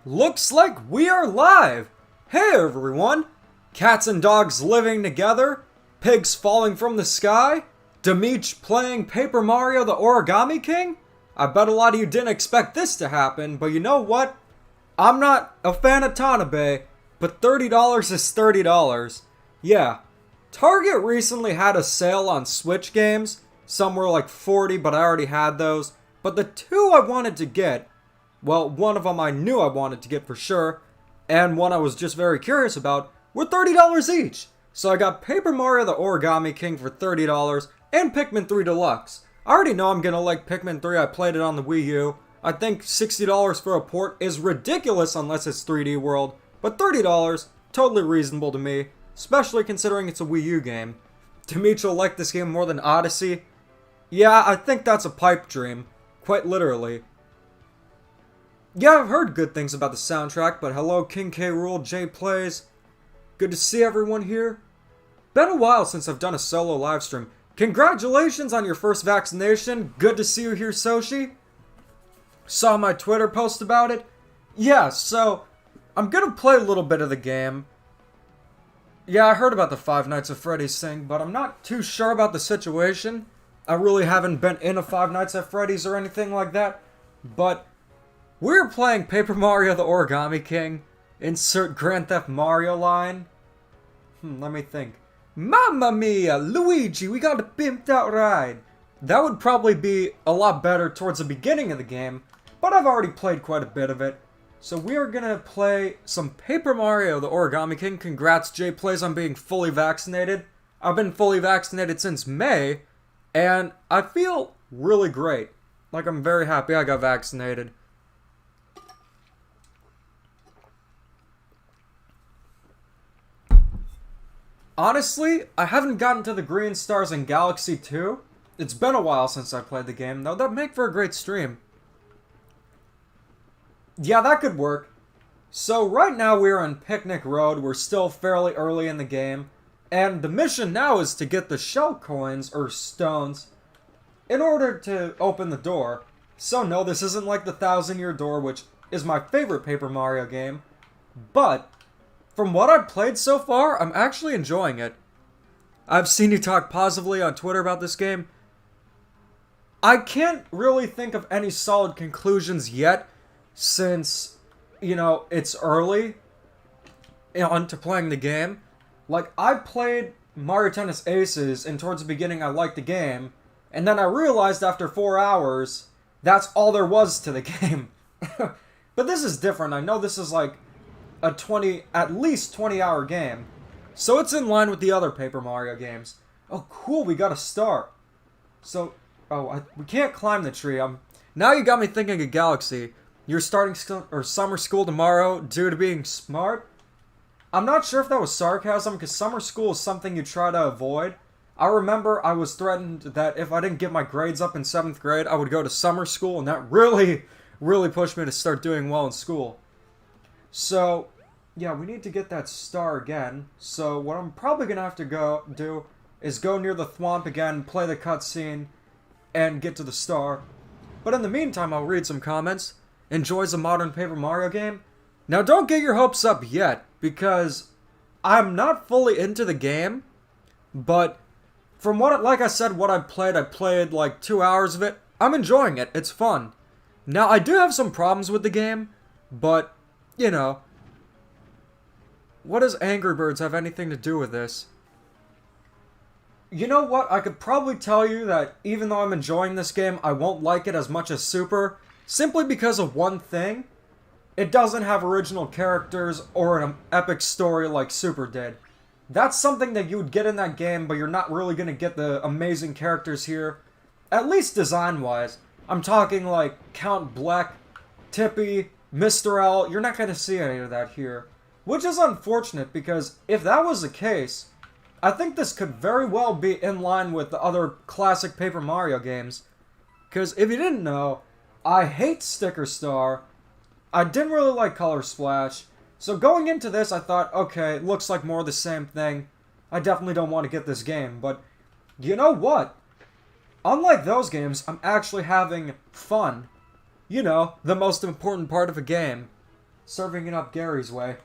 Looks like we are live! Hey everyone! Cats and dogs living together, pigs falling from the sky, Demeech playing Paper Mario the Origami King? I bet a lot of you didn't expect this to happen, but you know what? I'm not a fan of Tanabe, but $30 is $30. Yeah, Target recently had a sale on Switch games. Some were like $40, but I already had those. But the two I wanted to get, well, one of them I knew I wanted to get for sure, and one I was just very curious about, were $30 each. So I got Paper Mario the Origami King for $30, and Pikmin 3 Deluxe. I already know I'm gonna like Pikmin 3, I played it on the Wii U. I think $60 for a port is ridiculous unless it's 3D World, but $30, totally reasonable to me, especially considering it's a Wii U game. Demeech will like this game more than Odyssey. Yeah, I think that's a pipe dream, quite literally. Yeah, I've heard good things about the soundtrack, but hello King K. Rool, J Plays. Good to see everyone here. Been a while since I've done a solo live stream. Congratulations on your first vaccination. Good to see you here, Soshi. Saw my Twitter post about it. Yeah, so I'm gonna play a little bit of the game. Yeah, I heard about the Five Nights at Freddy's thing, but I'm not too sure about the situation. I really haven't been in a Five Nights at Freddy's or anything like that, but we're playing Paper Mario the Origami King. Insert Grand Theft Mario line. Let me think. Mamma mia, Luigi, we got a pimped out ride. That would probably be a lot better towards the beginning of the game, but I've already played quite a bit of it. So we are gonna play some Paper Mario the Origami King. Congrats, J Plays, on being fully vaccinated. I've been fully vaccinated since May, and I feel really great. Like, I'm very happy I got vaccinated. Honestly, I haven't gotten to the Green Stars in Galaxy 2. It's been a while since I played the game, though. That'd make for a great stream. Yeah, that could work. So right now we're on Picnic Road. We're still fairly early in the game. And the mission now is to get the shell coins, or stones, in order to open the door. So no, this isn't like the 1,000-Year Door, which is my favorite Paper Mario game. But from what I've played so far, I'm actually enjoying it. I've seen you talk positively on Twitter about this game. I can't really think of any solid conclusions yet, since, you know, it's early onto playing the game. Like, I played Mario Tennis Aces, and towards the beginning I liked the game, and then I realized after 4 hours, that's all there was to the game. But this is different. I know this is like a at least 20-hour game, so it's in line with the other Paper Mario games. Oh, cool, we got a star. So, we can't climb the tree. Now you got me thinking of Galaxy. You're starting summer school tomorrow due to being smart? I'm not sure if that was sarcasm, because summer school is something you try to avoid. I remember I was threatened that if I didn't get my grades up in 7th grade, I would go to summer school, and that really, really pushed me to start doing well in school. So, yeah, we need to get that star again. So what I'm probably going to have to do is go near the thwomp again, play the cutscene, and get to the star. But in the meantime, I'll read some comments. Enjoys a modern Paper Mario game? Now don't get your hopes up yet, because I'm not fully into the game, but from like I said, what I played like 2 hours of it. I'm enjoying it. It's fun. Now, I do have some problems with the game, but, you know, what does Angry Birds have anything to do with this? You know what? I could probably tell you that even though I'm enjoying this game, I won't like it as much as Super, simply because of one thing. It doesn't have original characters or an epic story like Super did. That's something that you would get in that game, but you're not really going to get the amazing characters here. At least design-wise. I'm talking like Count Bleck, Tippy, Mr. L. You're not going to see any of that here. Which is unfortunate, because if that was the case, I think this could very well be in line with the other classic Paper Mario games. Because if you didn't know, I hate Sticker Star. I didn't really like Color Splash. So going into this, I thought, okay, it looks like more of the same thing. I definitely don't want to get this game, but you know what? Unlike those games, I'm actually having fun. You know, the most important part of a game. Serving it up Gary's way.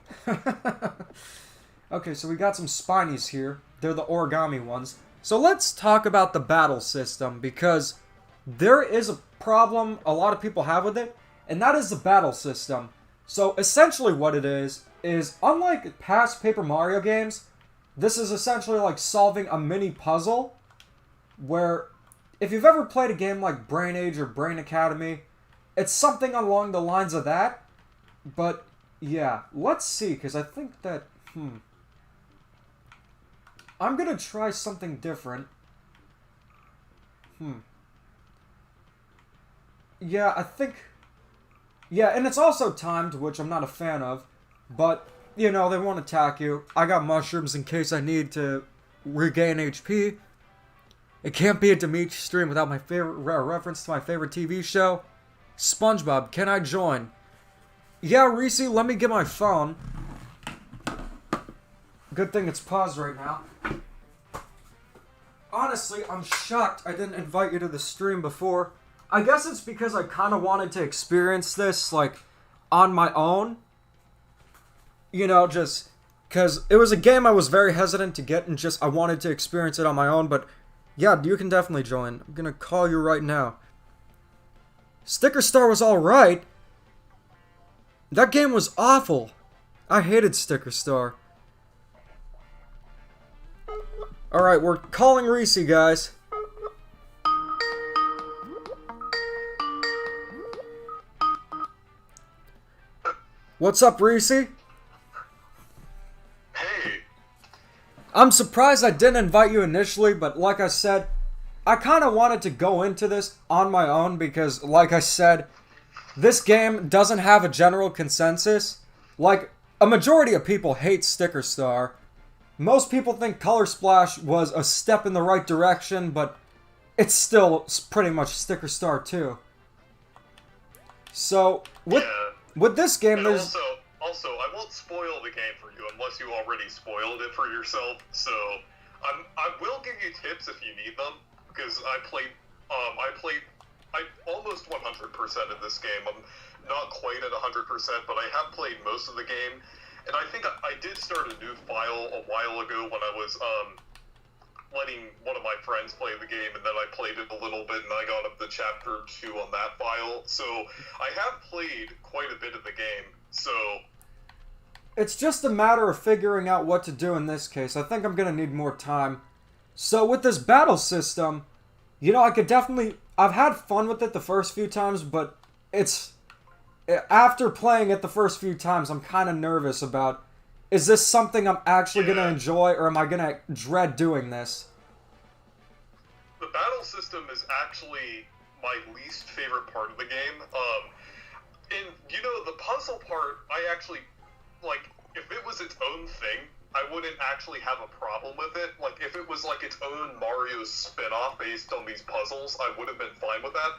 Okay, so we got some Spinies here. They're the origami ones. So let's talk about the battle system, because there is a problem a lot of people have with it, and that is the battle system. So essentially what it is unlike past Paper Mario games, this is essentially like solving a mini puzzle, where if you've ever played a game like Brain Age or Brain Academy, it's something along the lines of that. But yeah, let's see, because I think that, I'm gonna try something different. Yeah, I think... Yeah, and it's also timed, which I'm not a fan of. But, you know, they won't attack you. I got mushrooms in case I need to regain HP. It can't be a Demeech stream without my favorite reference to my favorite TV show. SpongeBob, can I join? Yeah, Reese, let me get my phone. Good thing it's paused right now. Honestly, I'm shocked I didn't invite you to the stream before. I guess it's because I kind of wanted to experience this, like, on my own. You know, just because it was a game I was very hesitant to get, and just I wanted to experience it on my own. But yeah, you can definitely join. I'm gonna call you right now. Sticker Star was alright. That game was awful. I hated Sticker Star. Alright, we're calling Reese, guys. What's up, Reese? Hey. I'm surprised I didn't invite you initially, but like I said, I kind of wanted to go into this on my own because, like I said, this game doesn't have a general consensus. Like, a majority of people hate Sticker Star. Most people think Color Splash was a step in the right direction, but it's still pretty much Sticker Star too. So, with this game, and there's... Also, I won't spoil the game for you unless you already spoiled it for yourself, so I will give you tips if you need them, because I played almost 100% of this game. I'm not quite at 100%, but I have played most of the game, and I think I did start a new file a while ago when I was letting one of my friends play the game, and then I played it a little bit, and I got up to chapter 2 on that file, so I have played quite a bit of the game, so... It's just a matter of figuring out what to do in this case. I think I'm gonna need more time. So with this battle system, you know, I could definitely... I've had fun with it the first few times, but it's... After playing it the first few times, I'm kind of nervous about... Is this something I'm actually gonna enjoy, or am I gonna dread doing this? The battle system is actually my least favorite part of the game. And, you know, the puzzle part, I actually... Like, if it was its own thing, I wouldn't actually have a problem with it. Like, if it was, like, its own Mario spin-off based on these puzzles, I would have been fine with that.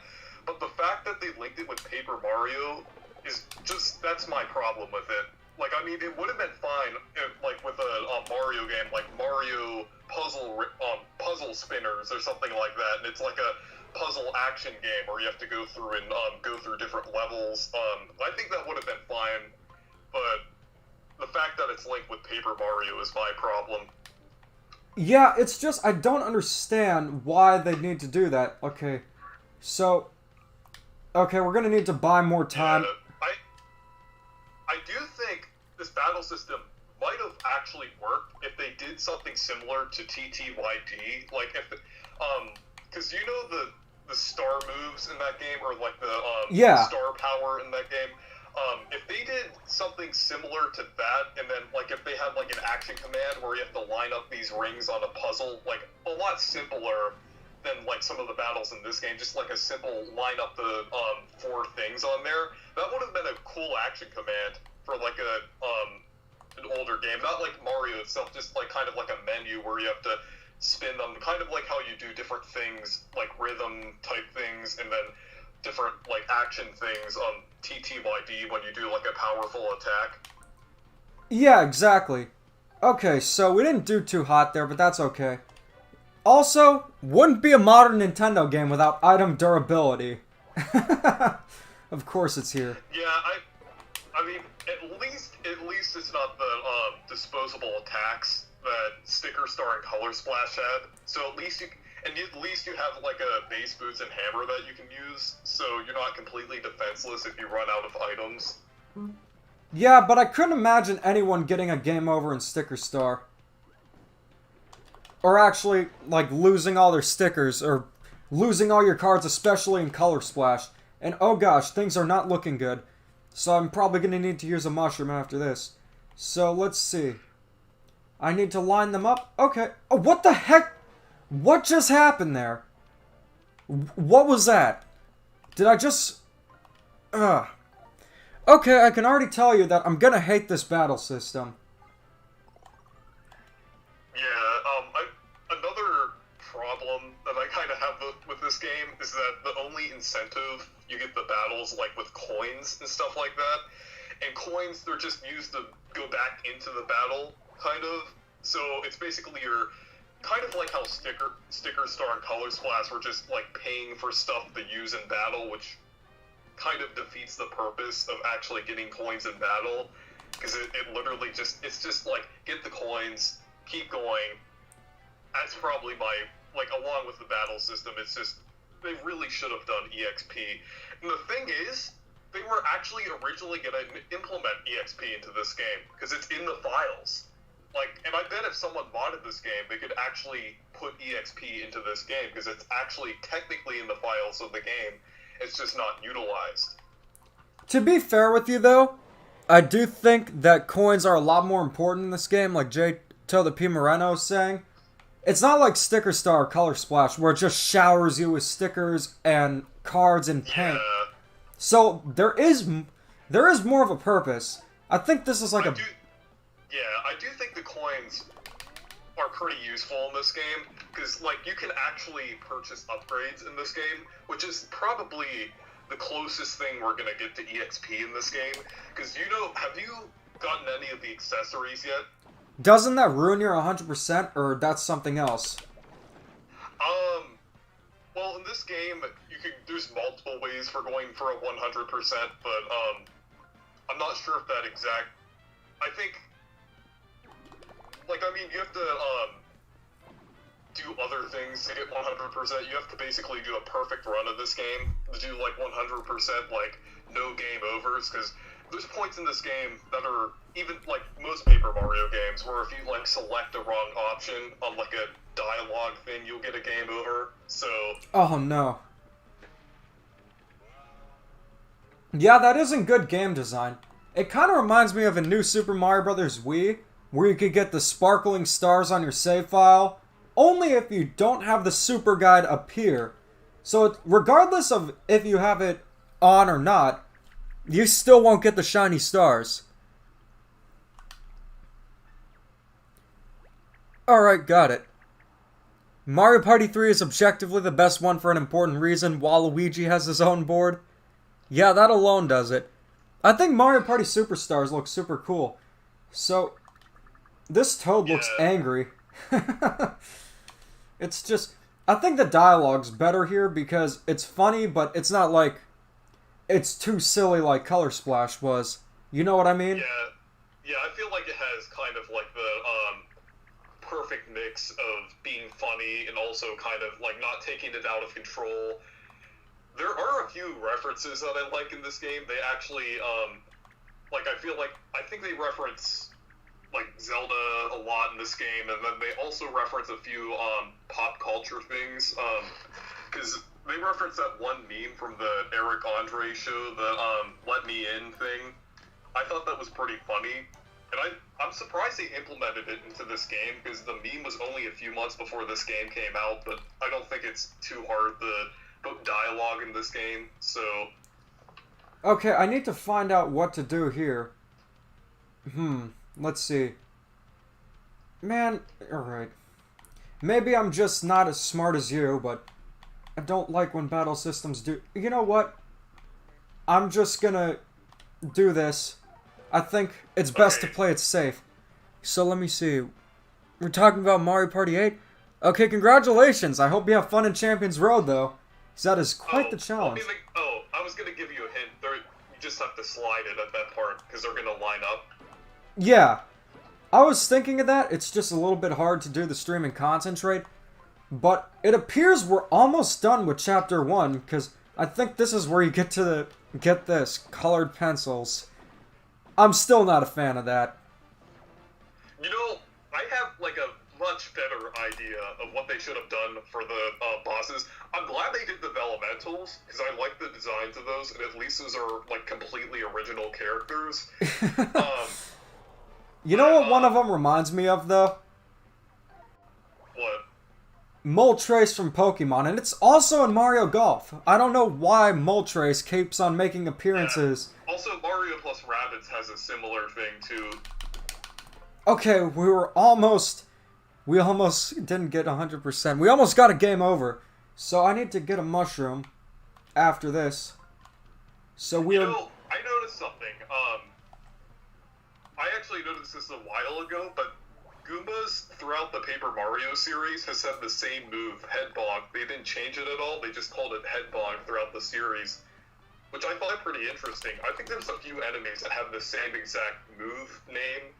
But the fact that they linked it with Paper Mario is just, that's my problem with it. Like, I mean, it would have been fine if, like, with a Mario game, like Mario puzzle spinners or something like that, and it's like a puzzle action game where you have to go through and go through different levels. I think that would have been fine, but... The fact that it's linked with Paper Mario is my problem. Yeah, it's just, I don't understand why they need to do that. Okay, so... Okay, we're gonna need to buy more time. Yeah, I do think this battle system might have actually worked if they did something similar to TTYD. Like, if... because you know the star moves in that game, or like the star power in that game? If they did something similar to that, and then, like, if they had, like, an action command where you have to line up these rings on a puzzle, like, a lot simpler than, like, some of the battles in this game, just, like, a simple line up the, 4 things on there, that would have been a cool action command for, like, an older game. Not like Mario itself, just, like, kind of like a menu where you have to spin them, kind of like how you do different things, like rhythm-type things, and then different, like, action things on TTYD when you do, like, a powerful attack. Yeah, exactly. Okay, so we didn't do too hot there, but that's okay. Also, wouldn't be a modern Nintendo game without item durability. Of course it's here. Yeah, I mean, At least it's not the disposable attacks that Sticker Star and Color Splash had. So at least you have like a base boots and hammer that you can use. So you're not completely defenseless if you run out of items. Yeah, but I couldn't imagine anyone getting a game over in Sticker Star. Or actually, like, losing all their stickers, or losing all your cards, especially in Color Splash. And oh gosh, things are not looking good. So I'm probably going to need to use a mushroom after this. So let's see. I need to line them up. Okay. Oh, what the heck? What just happened there? What was that? Did I just... Okay, I can already tell you that I'm gonna hate this battle system. Yeah, another problem that I kind of have with this game is that the only incentive you get the battles, like, with coins and stuff like that. And coins, they're just used to go back into the battle, kind of. So it's basically your... Kind of like how Sticker Star and Color Splash were just, like, paying for stuff to use in battle, which kind of defeats the purpose of actually getting coins in battle. Because it literally just... It's just, like, get the coins, keep going. That's probably my... Like, along with the battle system, it's just... They really should have done EXP. And the thing is, they were actually originally going to implement EXP into this game, because it's in the files. Like, and I bet if someone modded this game, they could actually put EXP into this game, because it's actually technically in the files of the game. It's just not utilized. To be fair with you, though, I do think that coins are a lot more important in this game, like J-To the P. Moreno is saying. It's not like Sticker Star or Color Splash, where it just showers you with stickers and cards and paint. Yeah. So, there is more of a purpose. I think this is like I do think the coins are pretty useful in this game, because, like, you can actually purchase upgrades in this game, which is probably the closest thing we're going to get to EXP in this game, because, have you gotten any of the accessories yet? Doesn't that ruin your 100%, or that's something else? Well, in this game, there's multiple ways for going for a 100%, but, I'm not sure if that I think, like, I mean, you have to, do other things to get 100%. You have to basically do a perfect run of this game to do, like, 100%, like, no game overs, because there's points in this game that are, even, like, most Paper Mario games, where if you, like, select a wrong option on, like, a dialogue thing, you'll get a game over, so... Oh, no. Yeah, that isn't good game design. It kind of reminds me of a new Super Mario Bros. Wii, where you could get the sparkling stars on your save file, only if you don't have the super guide appear. So regardless of if you have it on or not, you still won't get the shiny stars. Alright, got it. Mario Party 3 is objectively the best one for an important reason, while Luigi has his own board. Yeah, that alone does it. I think Mario Party Superstars looks super cool. So, this Toad looks angry. It's just... I think the dialogue's better here because it's funny, but it's not like... It's too silly like Color Splash was. You know what I mean? Yeah, I feel like it has kind of like the, perfect mix of being funny and also kind of, like, not taking it out of control. There are a few references that I like in this game. They actually, like, I think they reference, like, Zelda a lot in this game, and then they also reference a few, pop culture things, because they reference that one meme from the Eric Andre show, the, Let Me In thing. I thought that was pretty funny, and I'm surprised they implemented it into this game, because the meme was only a few months before this game came out, but I don't think it's too hard to put dialogue in this game, so... Okay, I need to find out what to do here. Let's see. Man, alright. Maybe I'm just not as smart as you, but I don't like when battle systems do... You know what? I'm just gonna do this. I think it's best to play it safe. So let me see. We're talking about Mario Party 8? Okay, congratulations! I hope you have fun in Champions Road, though. That is quite the challenge. I was gonna give you a hint. just have to slide it at that part because they're gonna line up. Yeah. I was thinking of that. It's just a little bit hard to do the stream and concentrate. But it appears we're almost done with Chapter 1, because I think this is where you get to get this, colored pencils. I'm still not a fan of that. You know, I have, like, a much better idea of what they should have done for the bosses. I'm glad they did the Elementals, because I like the designs of those, and at least those are, like, completely original characters. You know what one of them reminds me of, though? What? Moltres from Pokemon, and it's also in Mario Golf. I don't know why Moltres keeps on making appearances. Yeah. Also, Mario plus Rabbids has a similar thing, too. Okay, we almost didn't get 100%. We almost got a game over. So I need to get a mushroom after this. So we're... You know, I noticed something. I actually noticed this a while ago, but Goombas throughout the Paper Mario series has had the same move, Headbong. They didn't change it at all, they just called it Headbong throughout the series, which I find pretty interesting. I think there's a few enemies that have the same exact move name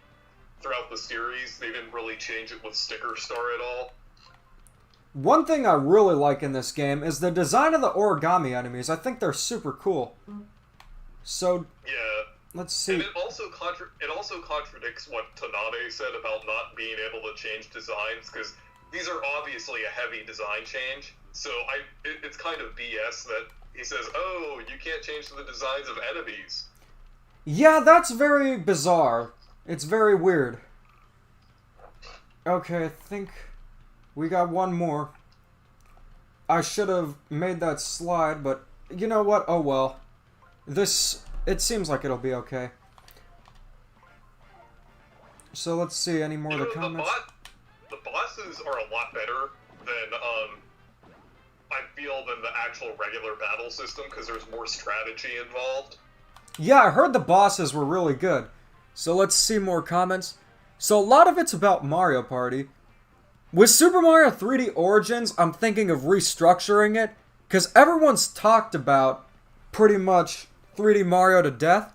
throughout the series. They didn't really change it with Sticker Star at all. One thing I really like in this game is the design of the origami enemies. I think they're super cool. So, yeah. Let's see. And it also contradicts what Tanabe said about not being able to change designs, because these are obviously a heavy design change. So it's kind of BS that he says, oh, you can't change the designs of enemies. Yeah, that's very bizarre. It's very weird. Okay, I think we got one more. I should have made that slide, but you know what? Oh well. It seems like it'll be okay. So let's see, any more of the comments? The bosses are a lot better than, I feel, than the actual regular battle system, because there's more strategy involved. Yeah, I heard the bosses were really good. So let's see more comments. So a lot of it's about Mario Party. With Super Mario 3D Origins, I'm thinking of restructuring it, because everyone's talked about pretty much 3D Mario to death.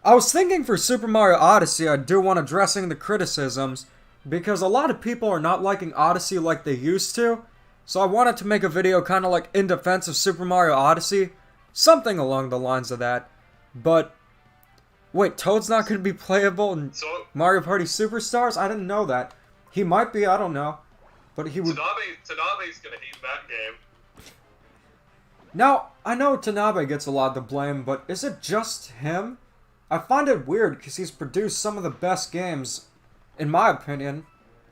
I was thinking for Super Mario Odyssey, I do want addressing the criticisms, because a lot of people are not liking Odyssey like they used to. So I wanted to make a video kind of like in defense of Super Mario Odyssey. Something along the lines of that. But, wait, Toad's not going to be playable in Mario Party Superstars? I didn't know that. He might be, I don't know. But he would... Tanabe's going to hate that game. Now, I know Tanabe gets a lot of the blame, but is it just him? I find it weird because he's produced some of the best games, in my opinion.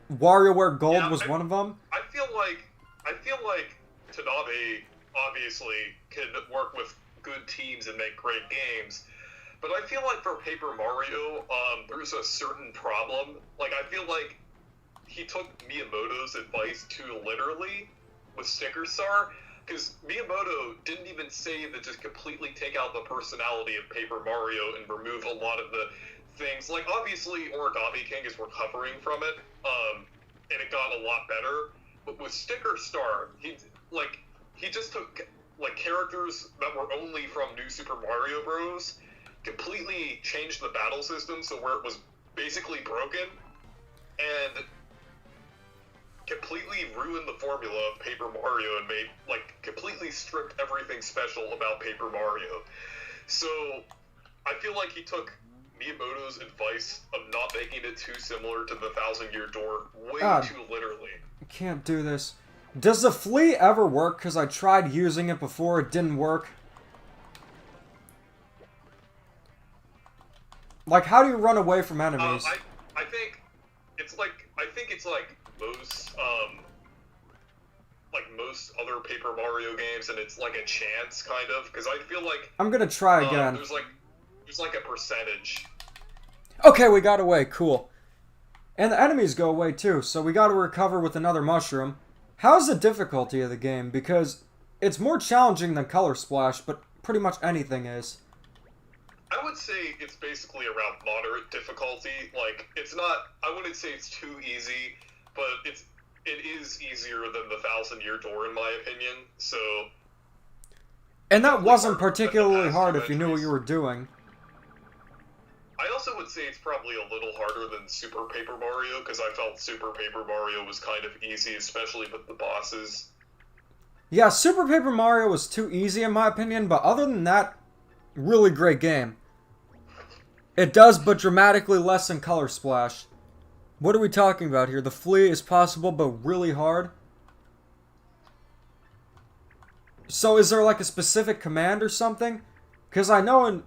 WarioWare Gold was one of them. I feel like Tanabe obviously can work with good teams and make great games, but I feel like for Paper Mario, there's a certain problem. Like, I feel like he took Miyamoto's advice too literally with Sticker Star. Because Miyamoto didn't even say to just completely take out the personality of Paper Mario and remove a lot of the things. Like, obviously, Origami King is recovering from it, and it got a lot better. But with Sticker Star, he just took, like, characters that were only from New Super Mario Bros., completely changed the battle system so where it was basically broken, and completely ruined the formula of Paper Mario and made, like, completely stripped everything special about Paper Mario. So, I feel like he took Miyamoto's advice of not making it too similar to the Thousand Year Door way too literally. I can't do this. Does the flea ever work? Because I tried using it before, it didn't work. Like, how do you run away from enemies? I think it's like most other Paper Mario games, and it's like a chance, kind of, because I feel like I'm gonna try again. There's like a percentage. Okay, we got away. Cool. And the enemies go away too, so we gotta recover with another mushroom. How's the difficulty of the game? Because it's more challenging than Color Splash, but pretty much anything is. I would say it's basically around moderate difficulty. Like, it's not, I wouldn't say it's too easy, but it is easier than the Thousand Year Door, in my opinion, so... And that wasn't particularly hard if you knew what you were doing. I also would say it's probably a little harder than Super Paper Mario, because I felt Super Paper Mario was kind of easy, especially with the bosses. Yeah, Super Paper Mario was too easy in my opinion, but other than that, really great game. It does, but dramatically less than Color Splash. What are we talking about here? The flea is possible, but really hard? So is there like a specific command or something? Because I know in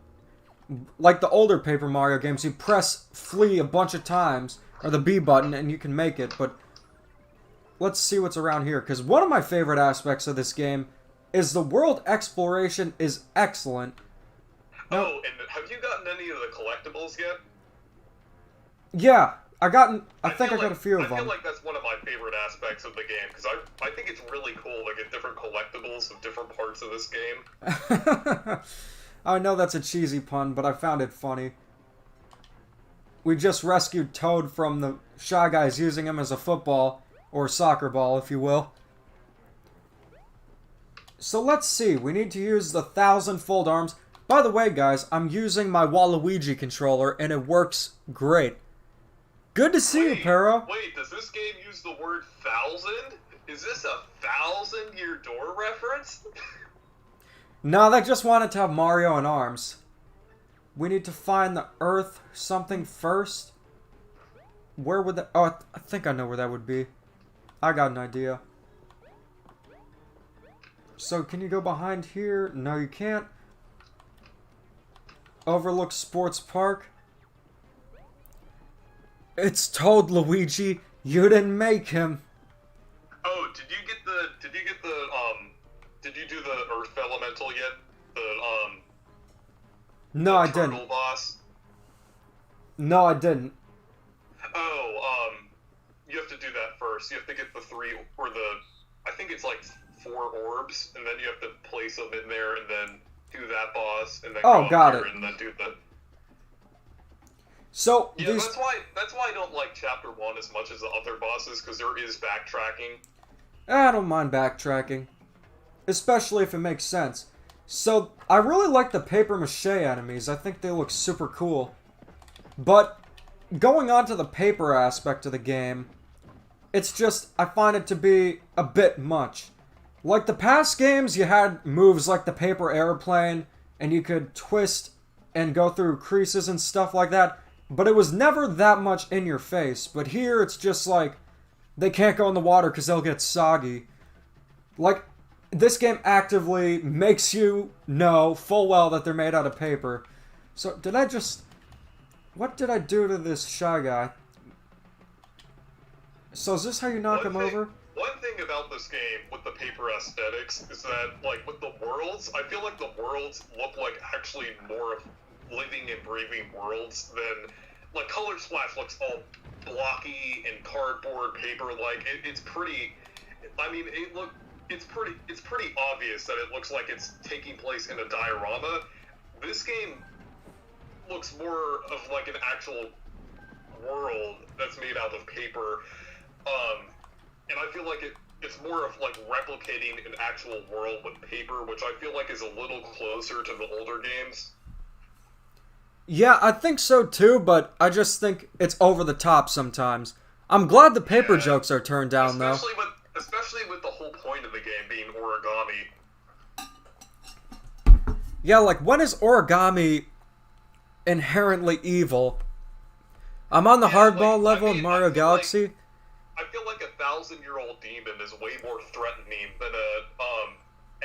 like the older Paper Mario games, you press flee a bunch of times, or the B button, and you can make it, but let's see what's around here, because one of my favorite aspects of this game is the world exploration is excellent. Now, oh, and have you gotten any of the collectibles yet? Yeah, I think I got like, a few of them. I feel like that's one of my favorite aspects of the game, because I think it's really cool to get different collectibles of different parts of this game. I know that's a cheesy pun, but I found it funny. We just rescued Toad from the Shy Guys using him as a football, or soccer ball, if you will. So let's see, we need to use the 1,000 fold arms. By the way, guys, I'm using my Waluigi controller, and it works great. Good to see you, Pero. Wait, does this game use the word 1,000? Is this a 1,000-year door reference? No, they just wanted to have Mario and arms. We need to find the Earth something first. Where would that... Oh, I think I know where that would be. I got an idea. So, can you go behind here? No, you can't. Overlook Sports Park. It's Toad, Luigi. You didn't make him. Oh, did you do the Earth Elemental yet? No, the I turtle didn't. boss? No, I didn't. Oh, you have to do that first. You have to get the I think it's like 4 orbs, and then you have to place them in there, and then do that boss, and then go got up here, it. and then do the... So, Yeah, that's why I don't like Chapter 1 as much as the other bosses, because there is backtracking. I don't mind backtracking. Especially if it makes sense. So, I really like the paper mache enemies. I think they look super cool. But, going on to the paper aspect of the game, it's just, I find it to be a bit much. Like the past games, you had moves like the paper airplane, and you could twist and go through creases and stuff like that, but it was never that much in your face. But here, it's just like, they can't go in the water because they'll get soggy. Like, this game actively makes you know full well that they're made out of paper. So, what did I do to this Shy Guy? So is this how you knock him over? One thing about this game with the paper aesthetics is that, like, with the worlds, I feel like the worlds look like actually more of living and breathing worlds than, like, Color Splash looks all blocky and cardboard paper-like. It's pretty, I mean, it's pretty obvious that it looks like it's taking place in a diorama. This game looks more of like an actual world that's made out of paper. And I feel like it's more of like replicating an actual world with paper, which I feel like is a little closer to the older games. Yeah, I think so too, but I just think it's over the top sometimes. I'm glad the paper jokes are turned down, especially with the whole point of the game being origami. Yeah, like, when is origami inherently evil? I'm on the hardball level in Mario Galaxy. I feel like a 1,000-year-old demon is way more threatening than a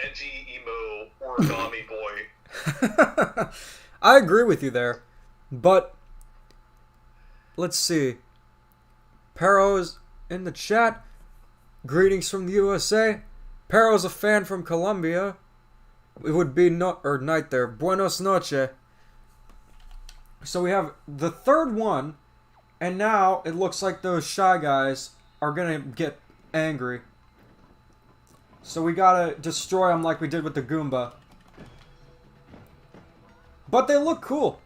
edgy emo origami boy. I agree with you there, but let's see. Pero's in the chat. Greetings from the USA. Pero's a fan from Colombia. It would be night there. Buenos noches. So we have the third one, and now it looks like those Shy Guys are gonna get angry. So we gotta destroy them like we did with the Goomba. But they look cool.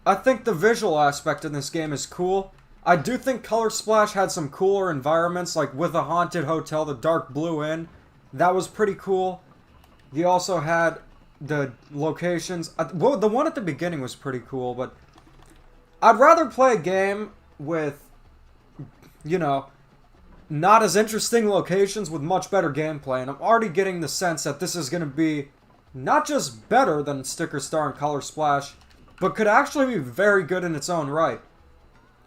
I think the visual aspect in this game is cool. I do think Color Splash had some cooler environments, like with a haunted hotel, the dark blue inn. That was pretty cool. You also had the locations. Well, the one at the beginning was pretty cool, but I'd rather play a game with, you know, not as interesting locations with much better gameplay, and I'm already getting the sense that this is going to be not just better than Sticker Star and Color Splash, but could actually be very good in its own right.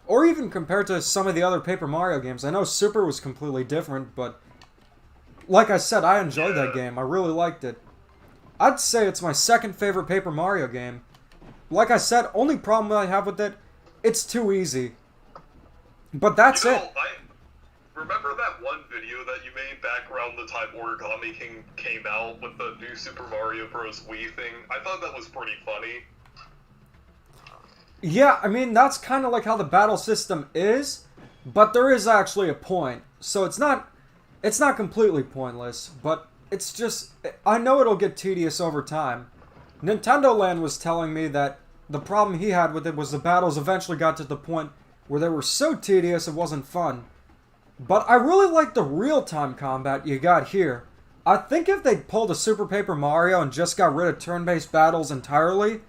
Or even compared to some of the other Paper Mario games. I know Super was completely different, but like I said, I enjoyed that game. I really liked it. I'd say it's my second favorite Paper Mario game. Like I said, only problem I have with it, it's too easy. But that's it. I remember that one video that you made back around the time Origami King came out with the new Super Mario Bros. Wii thing? I thought that was pretty funny. Yeah, I mean, that's kind of like how the battle system is, but there is actually a point. So it's not completely pointless, but it's just, I know it'll get tedious over time. Nintendo Land was telling me that the problem he had with it was the battles eventually got to the point where they were so tedious it wasn't fun. But I really like the real-time combat you got here. I think if they pulled a Super Paper Mario and just got rid of turn-based battles entirely,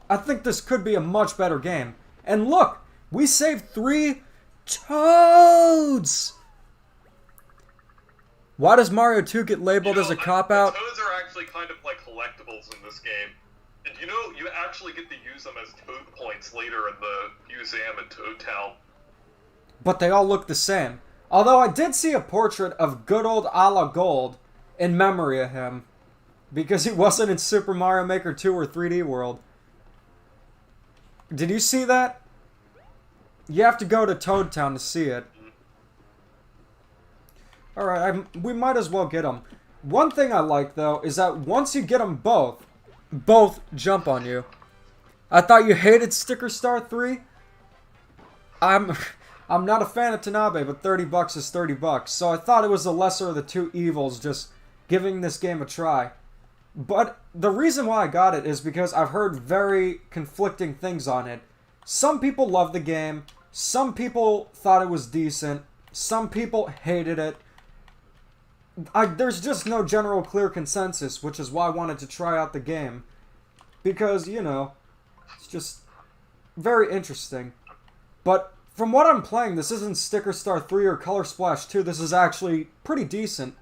I think this could be a much better game. And look, we saved 3 Toads! Why does Mario 2 get labeled as a cop-out? Toads are actually kind of like collectibles in this game. And you know, you actually get to use them as Toad points later in the museum in Toad Town. But they all look the same. Although I did see a portrait of good old Ala Gold in memory of him. Because he wasn't in Super Mario Maker 2 or 3D World. Did you see that? You have to go to Toad Town to see it. Alright, we might as well get them. One thing I like, though, is that once you get them both jump on you. I thought you hated Sticker Star 3? I'm not a fan of Tanabe, but $30 is $30, so I thought it was the lesser of the two evils just giving this game a try. But the reason why I got it is because I've heard very conflicting things on it. Some people loved the game, some people thought it was decent, some people hated it. There's just no general clear consensus, which is why I wanted to try out the game. Because, you know, it's just very interesting. But from what I'm playing, this isn't Sticker Star 3 or Color Splash 2, this is actually pretty decent.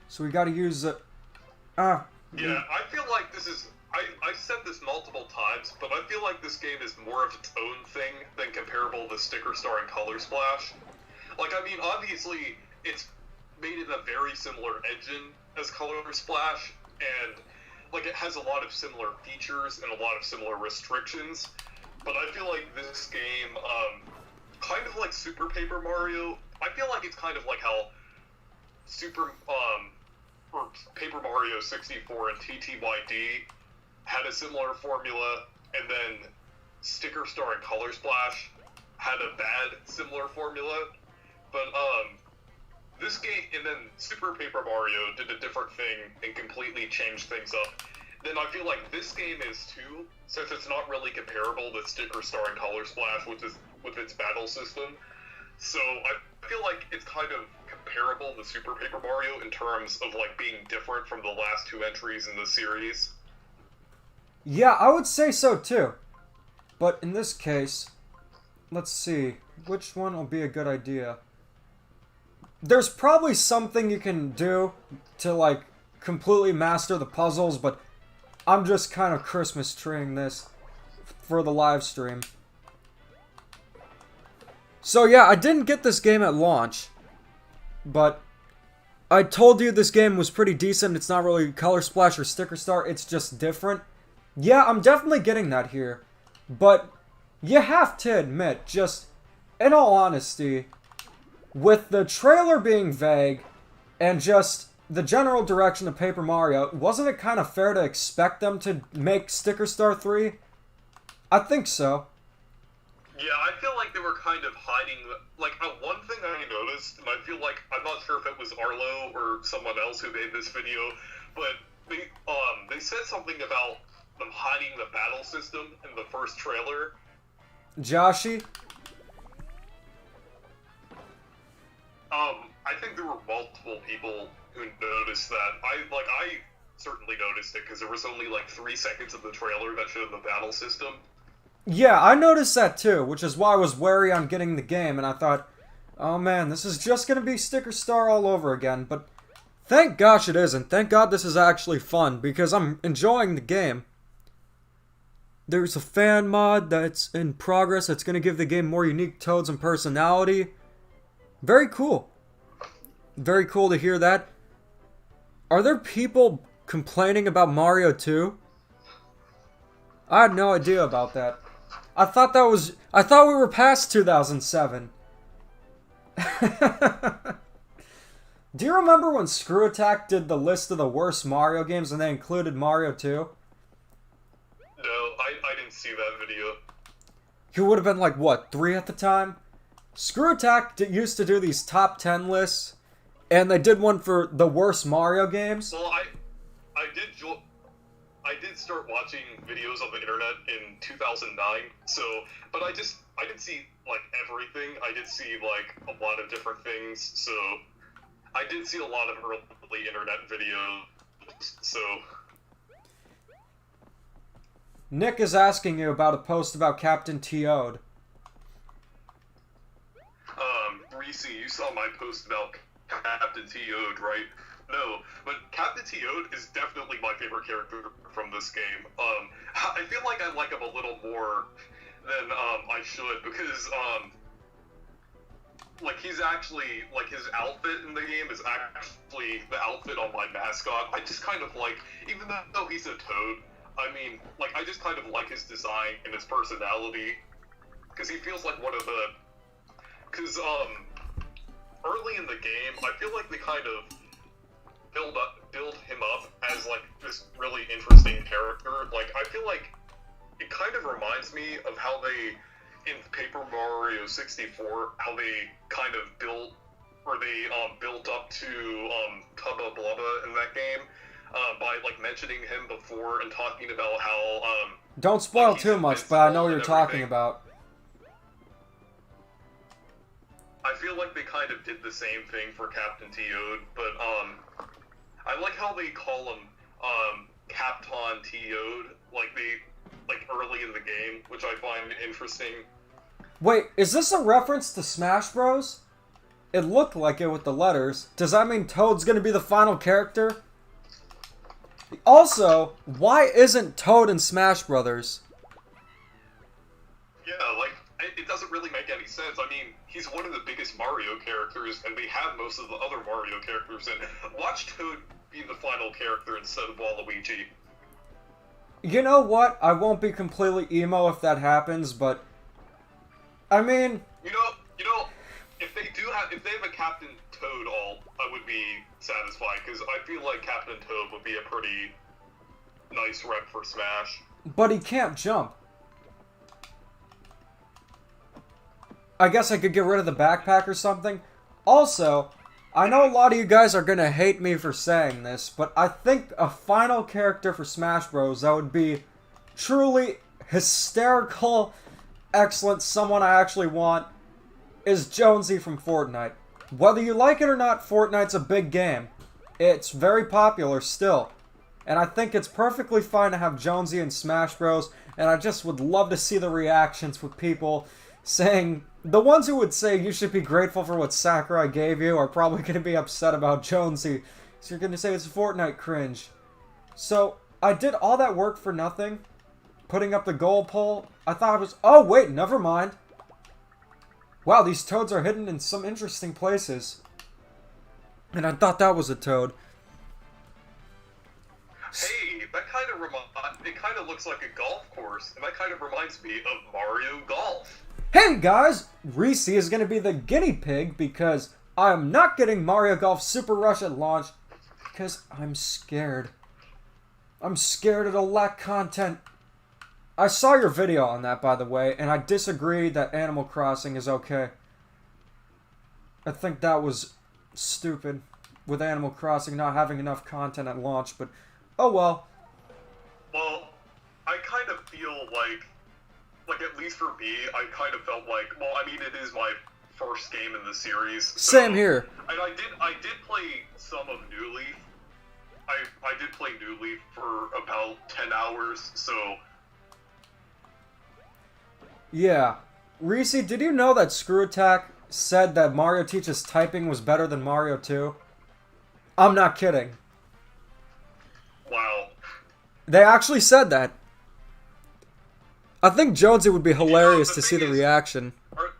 So we gotta use Yeah, I feel like this is... I've said this multiple times, but I feel like this game is more of its own thing than comparable to Sticker Star and Color Splash. Like, I mean, obviously, it's made in a very similar engine as Color Splash, and, like, it has a lot of similar features and a lot of similar restrictions, but I feel like this game, kind of like Super Paper Mario, I feel like it's kind of like how or Paper Mario 64 and TTYD had a similar formula, and then Sticker Star and Color Splash had a bad similar formula. But this game, and then Super Paper Mario did a different thing and completely changed things up. Then I feel like this game is too, since it's not really comparable to Sticker Star and Color Splash with its battle system. So I feel like it's kind of comparable to Super Paper Mario in terms of like being different from the last two entries in the series. Yeah, I would say so too. But in this case, let's see, which one will be a good idea? There's probably something you can do to like completely master the puzzles, but I'm just kind of Christmas treeing this for the live stream. So yeah, I didn't get this game at launch, but I told you this game was pretty decent. It's not really Color Splash or Sticker Star, it's just different. Yeah, I'm definitely getting that here, but you have to admit, just in all honesty, with the trailer being vague and just the general direction of Paper Mario, wasn't it kind of fair to expect them to make Sticker Star 3? I think so. Yeah, I feel like they were kind of hiding, like, one thing I noticed, and I feel like, I'm not sure if it was Arlo or someone else who made this video, but they said something about them hiding the battle system in the first trailer. Joshi? I think there were multiple people who noticed that. I certainly noticed it, because there was only, like, 3 seconds of the trailer that showed the battle system. Yeah, I noticed that too, which is why I was wary on getting the game, and I thought, oh man, this is just gonna be Sticker Star all over again, but thank gosh it isn't. Thank God this is actually fun, because I'm enjoying the game. There's a fan mod that's in progress that's gonna give the game more unique Toads and personality. Very cool. Very cool to hear that. Are there people complaining about Mario 2? I had no idea about that. I thought we were past 2007. Do you remember when Screw Attack did the list of the worst Mario games and they included Mario 2? No, I didn't see that video. He would have been like, what, 3 at the time? Screw Attack used to do these top 10 lists, and they did one for the worst Mario games. Well, I did start watching videos on the internet in 2009, so, but I didn't see, like, everything. I did see, like, a lot of different things, so I did see a lot of early internet videos, so... Nick is asking you about a post about Captain Toad. Reese, you saw my post about Captain Toad, right? No, but Captain Toad is definitely my favorite character from this game. I feel like I like him a little more than I should, because like he's actually, like, his outfit in the game is actually the outfit on my mascot. I just kind of like, even though he's a Toad, I mean, like, I just kind of like his design and his personality, because he feels like one of the, because early in the game, I feel like they kind of build him up as, like, this really interesting character. Like, I feel like it kind of reminds me of how they, in Paper Mario 64, how they kind of built up to Tubba Blubba in that game, by, like, mentioning him before and talking about how don't spoil like, too much, but I know what you're talking about. I feel like they kind of did the same thing for Captain Toad, but I like how they call him Captain Toad, like early in the game, which I find interesting. Wait, is this a reference to Smash Bros? It looked like it with the letters. Does that mean Toad's gonna be the final character? Also, why isn't Toad in Smash Brothers? Yeah, like, it doesn't really make any sense. I mean, he's one of the biggest Mario characters, and they have most of the other Mario characters, and watch Toad be the final character instead of Waluigi. You know what? I won't be completely emo if that happens, but I mean, you know, if they have a Captain Toad I would be satisfied, because I feel like Captain Toad would be a pretty nice rep for Smash. But he can't jump. I guess I could get rid of the backpack or something. Also, I know a lot of you guys are gonna hate me for saying this, but I think a final character for Smash Bros. That would be truly hysterical, excellent, someone I actually want, is Jonesy from Fortnite. Whether you like it or not, Fortnite's a big game. It's very popular still. And I think it's perfectly fine to have Jonesy in Smash Bros. And I just would love to see the reactions with people saying, the ones who would say you should be grateful for what Sakurai gave you are probably going to be upset about Jonesy. So you're going to say it's Fortnite cringe. So, I did all that work for nothing. Putting up the goal pole. I thought it was... Oh, wait, never mind. Wow, these toads are hidden in some interesting places. And I thought that was a toad. Hey, that kind of it kind of looks like a golf course, and that kind of reminds me of Mario Golf. Hey guys, Reese is going to be the guinea pig because I'm not getting Mario Golf Super Rush at launch because I'm scared. I'm scared it'll lack content. I saw your video on that, by the way, and I disagree that Animal Crossing is okay. I think that was stupid with Animal Crossing not having enough content at launch, but oh well. Well, I kind of feel like at least for me, I kind of felt like, well, I mean, it is my first game in the series. So, same here. And I did play some of New Leaf. I did play New Leaf for about 10 hours, so... Yeah. Reese, did you know that Screw Attack said that Mario Teach's typing was better than Mario 2? I'm not kidding. Wow. They actually said that. I think Jonesy would be hilarious to see the reaction. And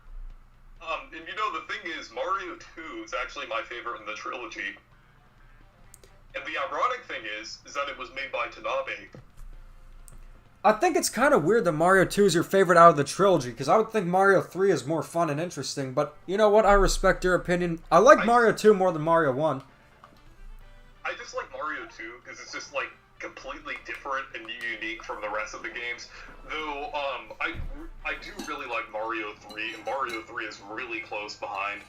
the thing is, Mario 2 is actually my favorite in the trilogy. And the ironic thing is that it was made by Tanabe. I think it's kind of weird that Mario 2 is your favorite out of the trilogy, because I would think Mario 3 is more fun and interesting, but you know what, I respect your opinion. I like Mario 2 more than Mario 1. I just like Mario 2, because it's just, like, completely different and unique from the rest of the games. Though, I do really like Mario 3, and Mario 3 is really close behind.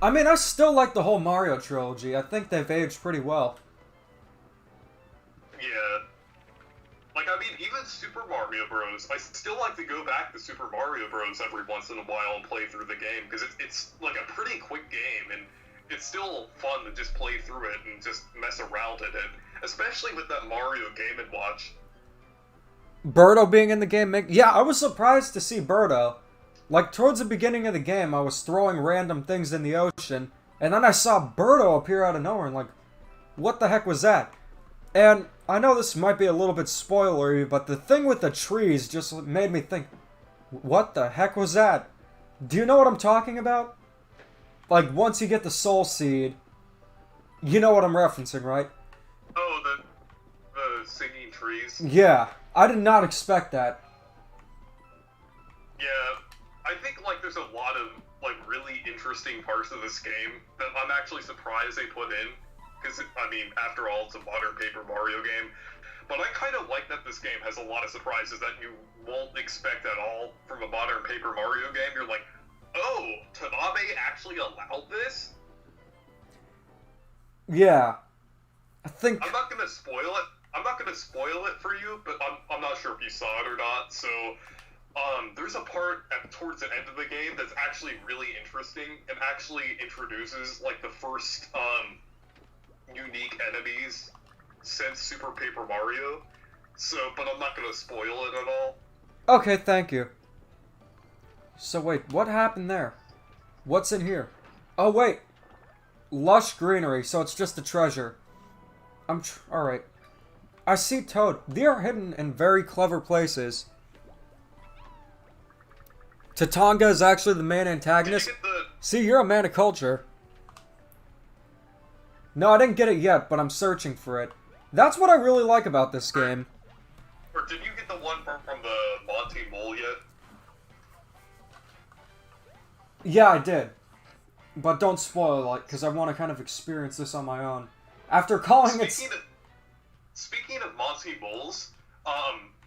I mean, I still like the whole Mario trilogy. I think they've aged pretty well. Yeah. Like, I mean, even Super Mario Bros. I still like to go back to Super Mario Bros. Every once in a while and play through the game, because it's like a pretty quick game, and it's still fun to just play through it and just mess around in it, especially with that Mario Game & Watch. Birdo being in the game, yeah, I was surprised to see Birdo. Like, towards the beginning of the game, I was throwing random things in the ocean, and then I saw Birdo appear out of nowhere, and like, what the heck was that? And I know this might be a little bit spoilery, but the thing with the trees just made me think, what the heck was that? Do you know what I'm talking about? Like, once you get the Soul Seed, you know what I'm referencing, right? Oh, the singing trees? Yeah, I did not expect that. Yeah, I think, like, there's a lot of, like, really interesting parts of this game that I'm actually surprised they put in. Because, I mean, after all, it's a modern Paper Mario game. But I kind of like that this game has a lot of surprises that you won't expect at all from a modern Paper Mario game. You're like, oh, Tanabe actually allowed this? Yeah. I think... I'm not going to spoil it. I'm not going to spoil it for you, but I'm not sure if you saw it or not. So, there's a part towards the end of the game that's actually really interesting and actually introduces, like, the first, unique enemies since Super Paper Mario. So, but I'm not going to spoil it at all. Okay, thank you. So wait, what happened there? What's in here? Oh wait! Lush greenery, so it's just a treasure. Alright. I see Toad. They are hidden in very clever places. Tatanga is actually the main antagonist. See, you're a man of culture. No, I didn't get it yet, but I'm searching for it. That's what I really like about this game. Or did you get the one from the Monty Mole yet? Yeah, I did. But don't spoil it, because I want to kind of experience this on my own. After calling it... Speaking of Monty Moles,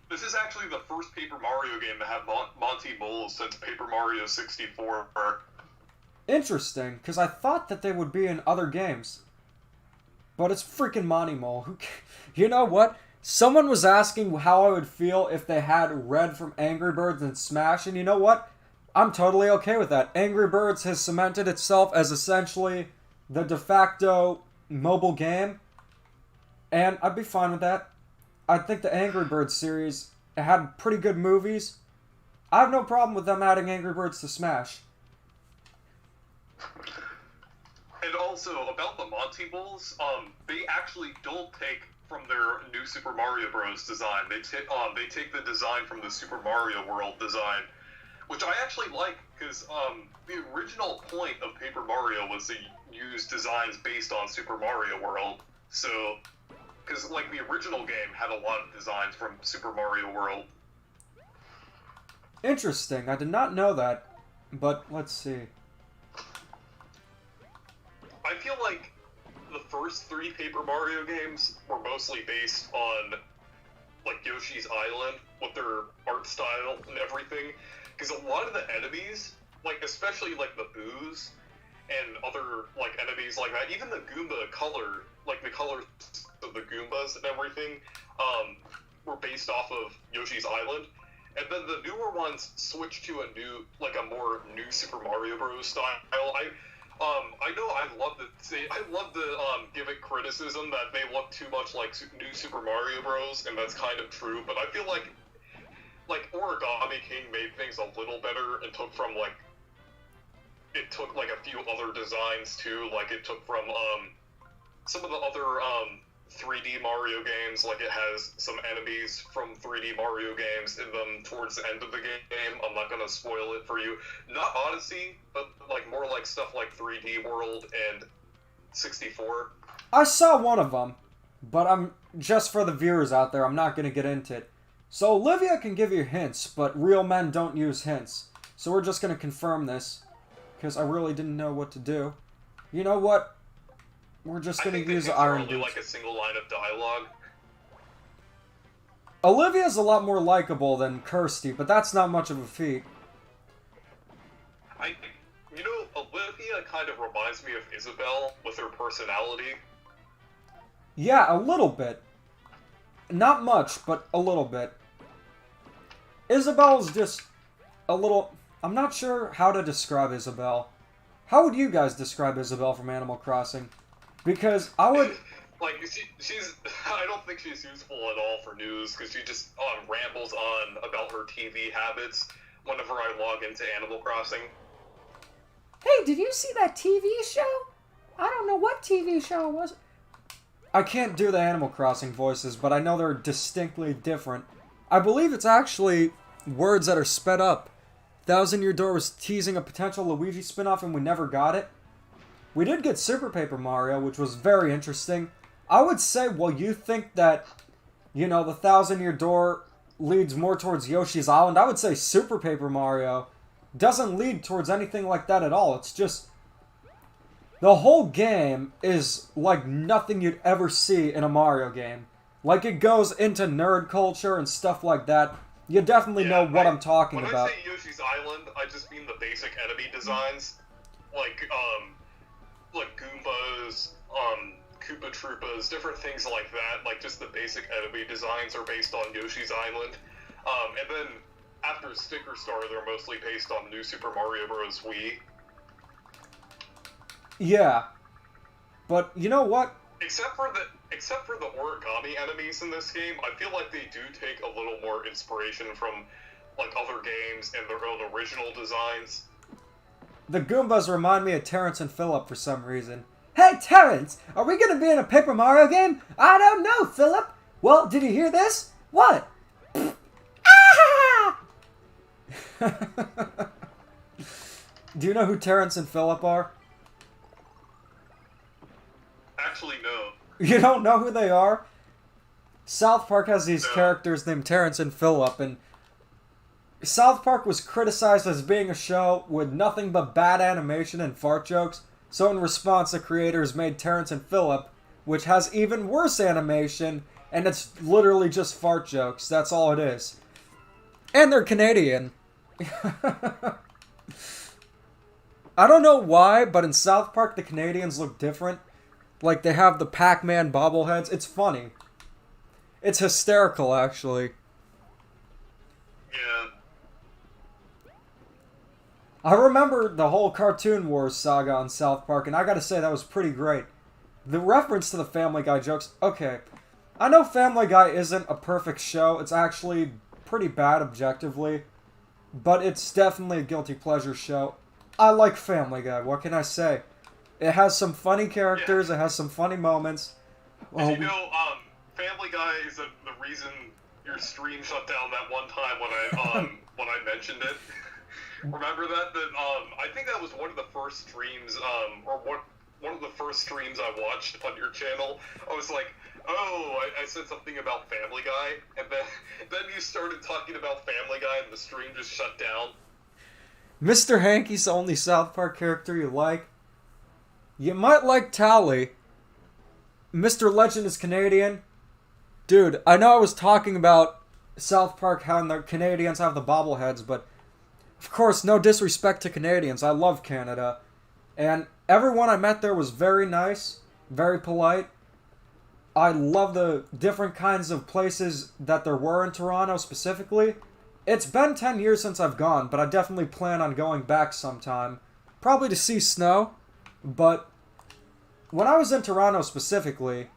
this is actually the first Paper Mario game to have Monty Moles since Paper Mario 64. Interesting, because I thought that they would be in other games. But it's freaking Monty Mole. You know what? Someone was asking how I would feel if they had Red from Angry Birds and Smash, and you know what? I'm totally okay with that. Angry Birds has cemented itself as essentially the de facto mobile game, and I'd be fine with that. I think the Angry Birds series had pretty good movies. I have no problem with them adding Angry Birds to Smash. And also, about the Monty Moles, they actually don't take from their new Super Mario Bros. Design. They take the design from the Super Mario World design, which I actually like, because the original point of Paper Mario was to use designs based on Super Mario World. So, because, like, the original game had a lot of designs from Super Mario World. Interesting. I did not know that, but let's see. I feel like the first 3 Paper Mario games were mostly based on, like, Yoshi's Island, with their art style and everything. Because a lot of the enemies, like, especially, like, the Boos and other, like, enemies like that, even the Goomba color, like, the colors of the Goombas and everything, were based off of Yoshi's Island. And then the newer ones switched to a new, like, a more new Super Mario Bros. Style. I know I love to give it criticism that they look too much like new Super Mario Bros. And that's kind of true, but I feel like like Origami King made things a little better and took from like a few other designs too. Like it took from some of the other 3D Mario games. Like it has some enemies from 3D Mario games in them towards the end of the game. I'm not gonna spoil it for you. Not Odyssey, but like more like stuff like 3D World and 64. I saw one of them, but I'm just for the viewers out there, I'm not gonna get into it. So Olivia can give you hints, but real men don't use hints. So we're just gonna confirm this, because I really didn't know what to do. You know what? We're just gonna use Iron Boots. Like a single line of dialogue. Olivia's a lot more likable than Kirsty, but that's not much of a feat. Olivia kind of reminds me of Isabelle with her personality. Yeah, a little bit. Not much, but a little bit. Isabelle's just a little... I'm not sure how to describe Isabelle. How would you guys describe Isabelle from Animal Crossing? Because I would... Like, she's... I don't think she's useful at all for news, because she just rambles on about her TV habits whenever I log into Animal Crossing. Hey, did you see that TV show? I don't know what TV show it was. I can't do the Animal Crossing voices, but I know they're distinctly different. I believe it's actually words that are sped up. Thousand Year Door was teasing a potential Luigi spin-off and we never got it. We did get Super Paper Mario, which was very interesting. I would say, well, you think that, the Thousand Year Door leads more towards Yoshi's Island, I would say Super Paper Mario doesn't lead towards anything like that at all. It's just... the whole game is like nothing you'd ever see in a Mario game. Like, it goes into nerd culture and stuff like that. You definitely know what I'm talking about. When I say Yoshi's Island, I just mean the basic enemy designs. Like Goombas, Koopa Troopas, different things like that. Like, just the basic enemy designs are based on Yoshi's Island. And then, after Sticker Star, they're mostly based on New Super Mario Bros. Wii. Yeah. But, you know what? Except for the origami enemies in this game, I feel like they do take a little more inspiration from, like, other games and their own original designs. The Goombas remind me of Terrence and Phillip for some reason. Hey, Terrence! Are we gonna be in a Paper Mario game? I don't know, Phillip! Well, did you hear this? What? Ah! Do you know who Terrence and Phillip are? Actually, no. You don't know who they are? South Park has these characters named Terrence and Phillip, and South Park was criticized as being a show with nothing but bad animation and fart jokes, so in response the creators made Terrence and Phillip, which has even worse animation, and it's literally just fart jokes, that's all it is. And they're Canadian. I don't know why, but in South Park the Canadians look different. Like, they have the Pac-Man bobbleheads. It's funny. It's hysterical, actually. Yeah. I remember the whole Cartoon Wars saga on South Park, and I gotta say, that was pretty great. The reference to the Family Guy jokes... Okay, I know Family Guy isn't a perfect show. It's actually pretty bad objectively. But it's definitely a guilty pleasure show. I like Family Guy, what can I say? It has some funny characters, It has some funny moments. Did you know, Family Guy is the reason your stream shut down that one time when I mentioned it? Remember that? I think that was one of the first streams, one of the first streams I watched on your channel. I was like, I said something about Family Guy, and then you started talking about Family Guy and the stream just shut down. Mr. Hankey's the only South Park character you like? You might like Tally. Mr. Legend is Canadian. Dude, I know I was talking about South Park, how the Canadians have the bobbleheads, but of course, no disrespect to Canadians. I love Canada. And everyone I met there was very nice, very polite. I love the different kinds of places that there were in Toronto specifically. It's been 10 years since I've gone, but I definitely plan on going back sometime. Probably to see snow, but when I was in Toronto specifically,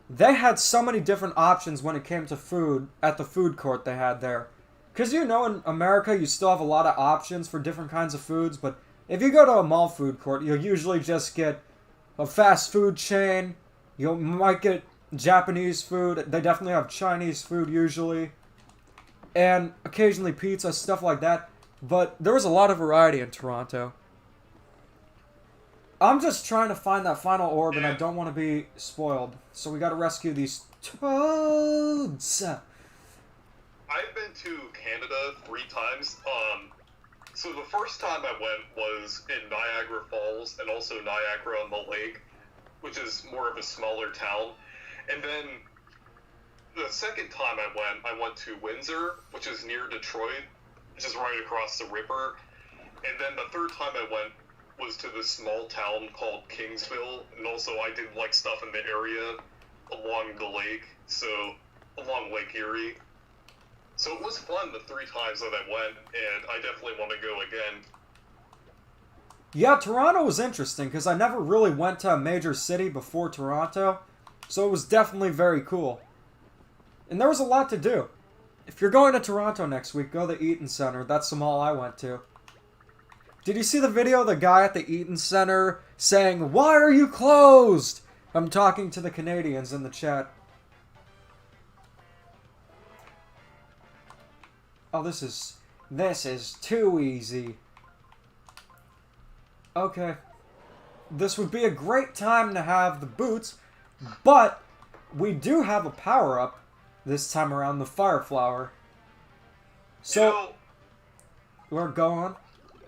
they had so many different options when it came to food at the food court they had there. Because you know in America you still have a lot of options for different kinds of foods, but if you go to a mall food court, you'll usually just get a fast food chain. You might get Japanese food. They definitely have Chinese food usually. And occasionally pizza, stuff like that. But there was a lot of variety in Toronto. I'm just trying to find that final orb, and I don't want to be spoiled. So we gotta rescue these toads. I've been to Canada 3 times. So the first time I went was in Niagara Falls and also Niagara on the Lake, which is more of a smaller town. And then the second time I went to Windsor, which is near Detroit, which is right across the river. And then the third time I went was to this small town called Kingsville, and also I did like stuff in the area along the lake, so along Lake Erie. So it was fun the 3 times that I went, and I definitely want to go again. Yeah, Toronto was interesting because I never really went to a major city before Toronto, so it was definitely very cool. And there was a lot to do. If you're going to Toronto next week, go to the Eaton Center. That's the mall I went to. Did you see the video of the guy at the Eaton Center saying, "Why are you closed?" I'm talking to the Canadians in the chat. Oh, this is too easy. Okay. This would be a great time to have the boots, but we do have a power-up this time around, the Fire Flower. So, we're going.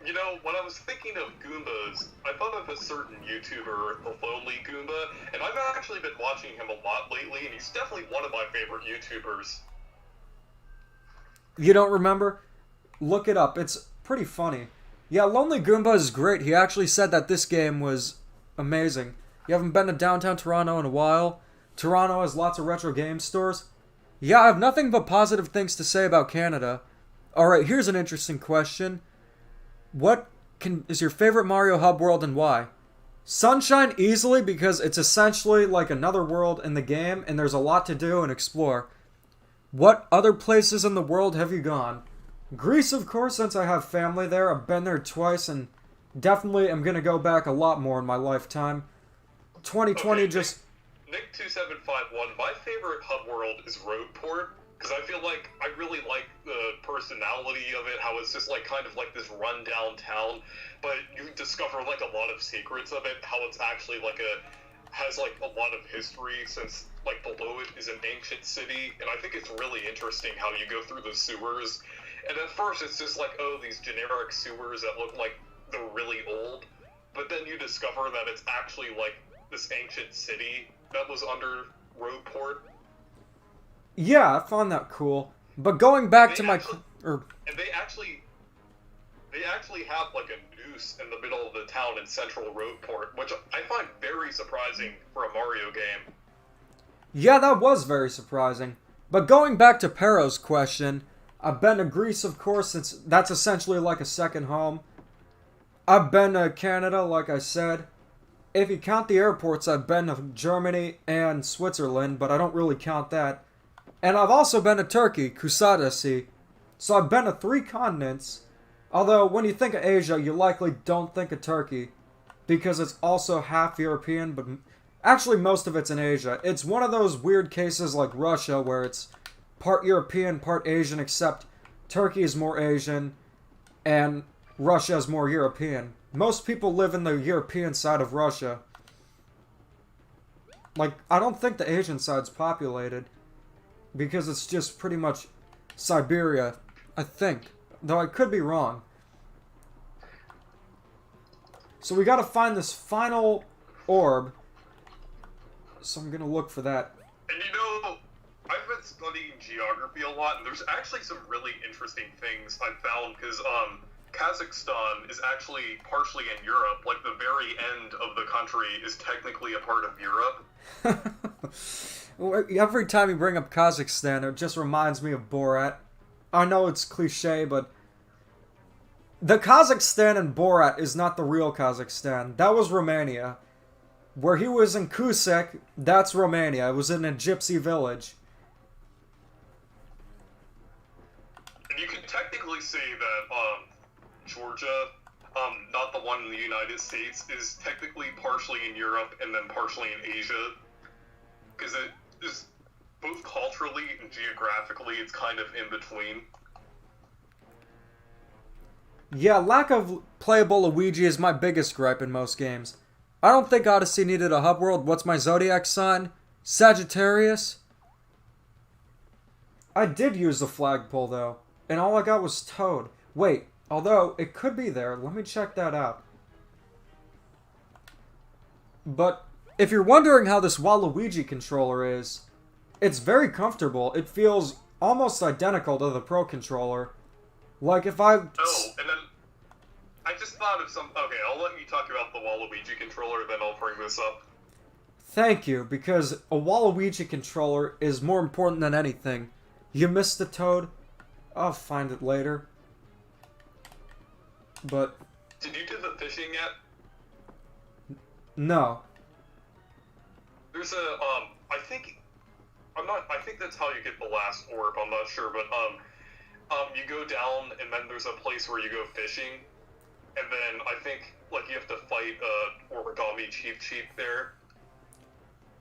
You know, when I was thinking of Goombas, I thought of a certain YouTuber, the Lonely Goomba, and I've actually been watching him a lot lately, and he's definitely one of my favorite YouTubers. You don't remember? Look it up. It's pretty funny. Yeah, Lonely Goomba is great. He actually said that this game was amazing. You haven't been to downtown Toronto in a while? Toronto has lots of retro game stores. Yeah, I have nothing but positive things to say about Canada. Alright, here's an interesting question. What is your favorite Mario Hub world and why? Sunshine easily because it's essentially like another world in the game and there's a lot to do and explore. What other places in the world have you gone? Greece, of course, since I have family there. I've been there twice and definitely am going to go back a lot more in my lifetime. 2020 just... Nick2751, my favorite hub world is Roadport, because I feel like I really like the personality of it, how it's just like kind of like this rundown town, but you discover like a lot of secrets of it, how it's actually like has like a lot of history since like below it is an ancient city, and I think it's really interesting how you go through the sewers, and at first it's just like, oh, these generic sewers that look like they're really old, but then you discover that it's actually like this ancient city that was under Roadport. Yeah, I found that cool. But going back to my... And they actually have like a noose in the middle of the town in central Roadport, which I find very surprising for a Mario game. Yeah, that was very surprising. But going back to Pero's question, I've been to Greece, of course, since that's essentially like a second home. I've been to Canada, like I said. If you count the airports, I've been to Germany and Switzerland, but I don't really count that. And I've also been to Turkey, Kusadasi. So I've been to 3 continents. Although, when you think of Asia, you likely don't think of Turkey. Because it's also half European, but actually most of it's in Asia. It's one of those weird cases like Russia, where it's part European, part Asian, except Turkey is more Asian, and Russia is more European. Most people live in the European side of Russia. Like, I don't think the Asian side's populated. Because it's just pretty much Siberia, I think. Though I could be wrong. So we gotta find this final orb. So I'm gonna look for that. And you know, I've been studying geography a lot, and there's actually some really interesting things I've found, because, Kazakhstan is actually partially in Europe. Like, the very end of the country is technically a part of Europe. Every time you bring up Kazakhstan, it just reminds me of Borat. I know it's cliche, but the Kazakhstan in Borat is not the real Kazakhstan. That was Romania. Where he was in Kusek, that's Romania. It was in a gypsy village. And you can technically say that Georgia, not the one in the United States, is technically partially in Europe and then partially in Asia, because it is both culturally and geographically, it's kind of in between. Yeah, lack of playable Luigi is my biggest gripe in most games. I don't think Odyssey needed a hub world. What's my zodiac sign? Sagittarius? I did use the flagpole though, and all I got was Toad. Wait, although it could be there. Let me check that out. But if you're wondering how this Waluigi controller is, it's very comfortable. It feels almost identical to the Pro controller. Like if I... Oh, and then I just thought of some... Okay, I'll let you talk about the Waluigi controller, then I'll bring this up. Thank you, because a Waluigi controller is more important than anything. You missed the Toad? I'll find it later. But... Did you do the fishing yet? No. There's a, I think that's how you get the last orb, I'm not sure, but, you go down, and then there's a place where you go fishing, and then I think, like, you have to fight, Origami Cheap there.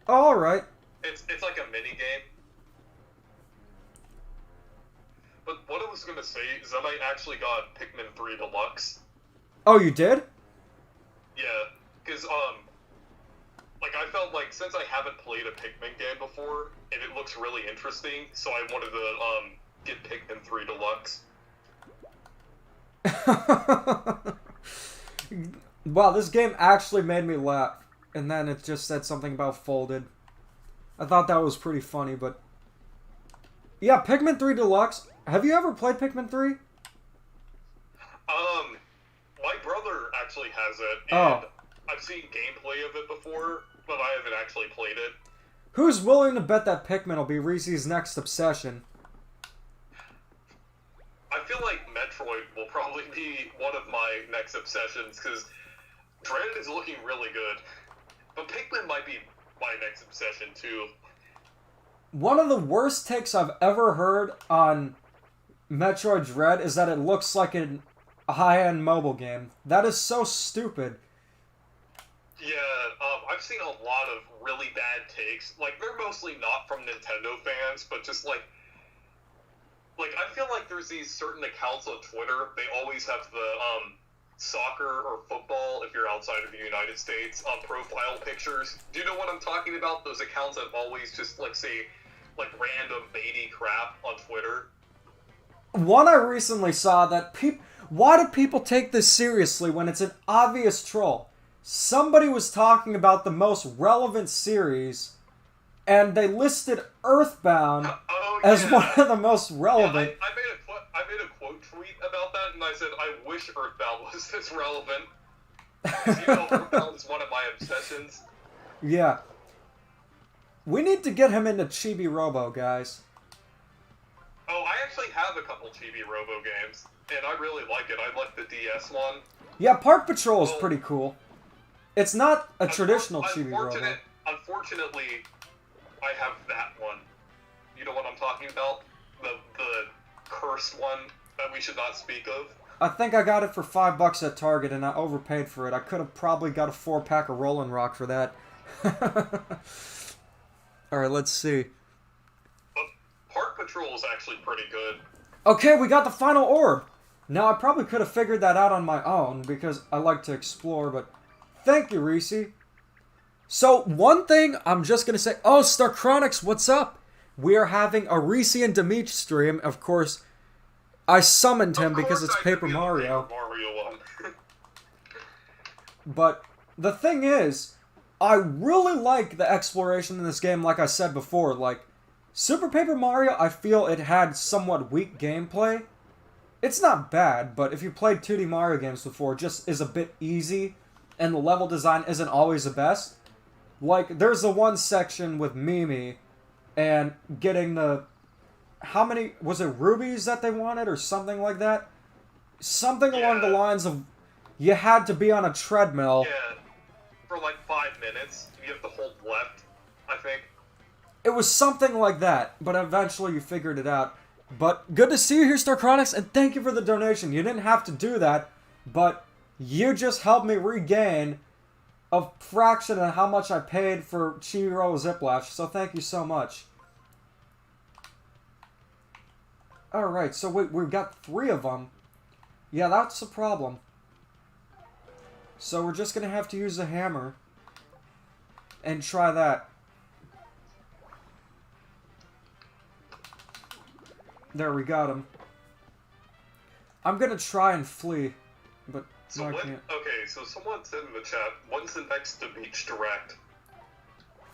Alright. It's like a mini-game. But what I was gonna say is that I actually got Pikmin 3 Deluxe. Oh, you did? Yeah, because, like, I felt like, since I haven't played a Pikmin game before, and it looks really interesting, so I wanted to, get Pikmin 3 Deluxe. Wow, this game actually made me laugh. And then it just said something about folded. I thought that was pretty funny, but... Yeah, Pikmin 3 Deluxe. Have you ever played Pikmin 3? My brother actually has it, and I've seen gameplay of it before, but I haven't actually played it. Who's willing to bet that Pikmin will be Reese's next obsession? I feel like Metroid will probably be one of my next obsessions, because Dread is looking really good. But Pikmin might be my next obsession, too. One of the worst takes I've ever heard on Metroid Dread is that it looks like a high-end mobile game. That is so stupid. Yeah, I've seen a lot of really bad takes. Like, they're mostly not from Nintendo fans, but just, like, I feel like there's these certain accounts on Twitter, they always have the, soccer or football, if you're outside of the United States, profile pictures. Do you know what I'm talking about? Those accounts that always just, like, say, like, random baity crap on Twitter. One I recently saw that why do people take this seriously when it's an obvious troll? Somebody was talking about the most relevant series, and they listed Earthbound as one of the most relevant. Yeah, I made a quote tweet about that, and I said, I wish Earthbound was this relevant. Because, you know, Earthbound is one of my obsessions. Yeah. We need to get him into Chibi Robo, guys. Oh, I actually have a couple Chibi Robo games, and I really like it. I like the DS one. Yeah, Park Patrol is pretty cool. It's not a traditional Chibi Robo. Unfortunately, I have that one. You know what I'm talking about? The cursed one that we should not speak of. I think I got it for $5 at Target, and I overpaid for it. I could have probably got a 4-pack of Rollin' Rock for that. Alright, let's see. But Park Patrol is actually pretty good. Okay, we got the final orb! Now, I probably could have figured that out on my own, because I like to explore, but... Thank you, Reese. So, one thing I'm just going to say... Oh, Starchronics, what's up? We are having a Reese and Demeech stream. Of course, I summoned him because it's Paper Mario. But the thing is, I really like the exploration in this game, like I said before. Like, Super Paper Mario, I feel it had somewhat weak gameplay. It's not bad, but if you played 2D Mario games before, it just is a bit easy, and the level design isn't always the best. Like, there's the one section with Mimi, and getting the... How many... Was it rubies that they wanted, or something like that? Something along the lines of... You had to be on a treadmill. Yeah, for like 5 minutes. You have to hold left, I think. It was something like that, but eventually you figured it out. But good to see you here, Starchronics, and thank you for the donation. You didn't have to do that, but you just helped me regain a fraction of how much I paid for Chiro Ziplash, so thank you so much. Alright, so we've got 3 of them. Yeah, that's a problem. So we're just gonna have to use a hammer and try that. There, we got him. I'm gonna try and flee, but so no, I can't. Okay, so someone said in the chat, when's the next Demeech Direct?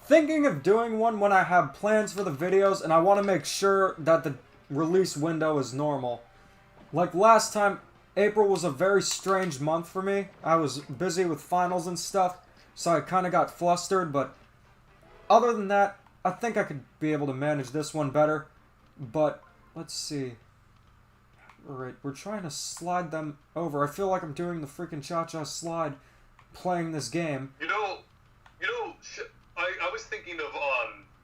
Thinking of doing one when I have plans for the videos, and I want to make sure that the release window is normal. Like last time, April was a very strange month for me. I was busy with finals and stuff, so I kind of got flustered, but other than that, I think I could be able to manage this one better. But let's see. Alright, we're trying to slide them over. I feel like I'm doing the freaking cha-cha slide playing this game. You know, I was thinking of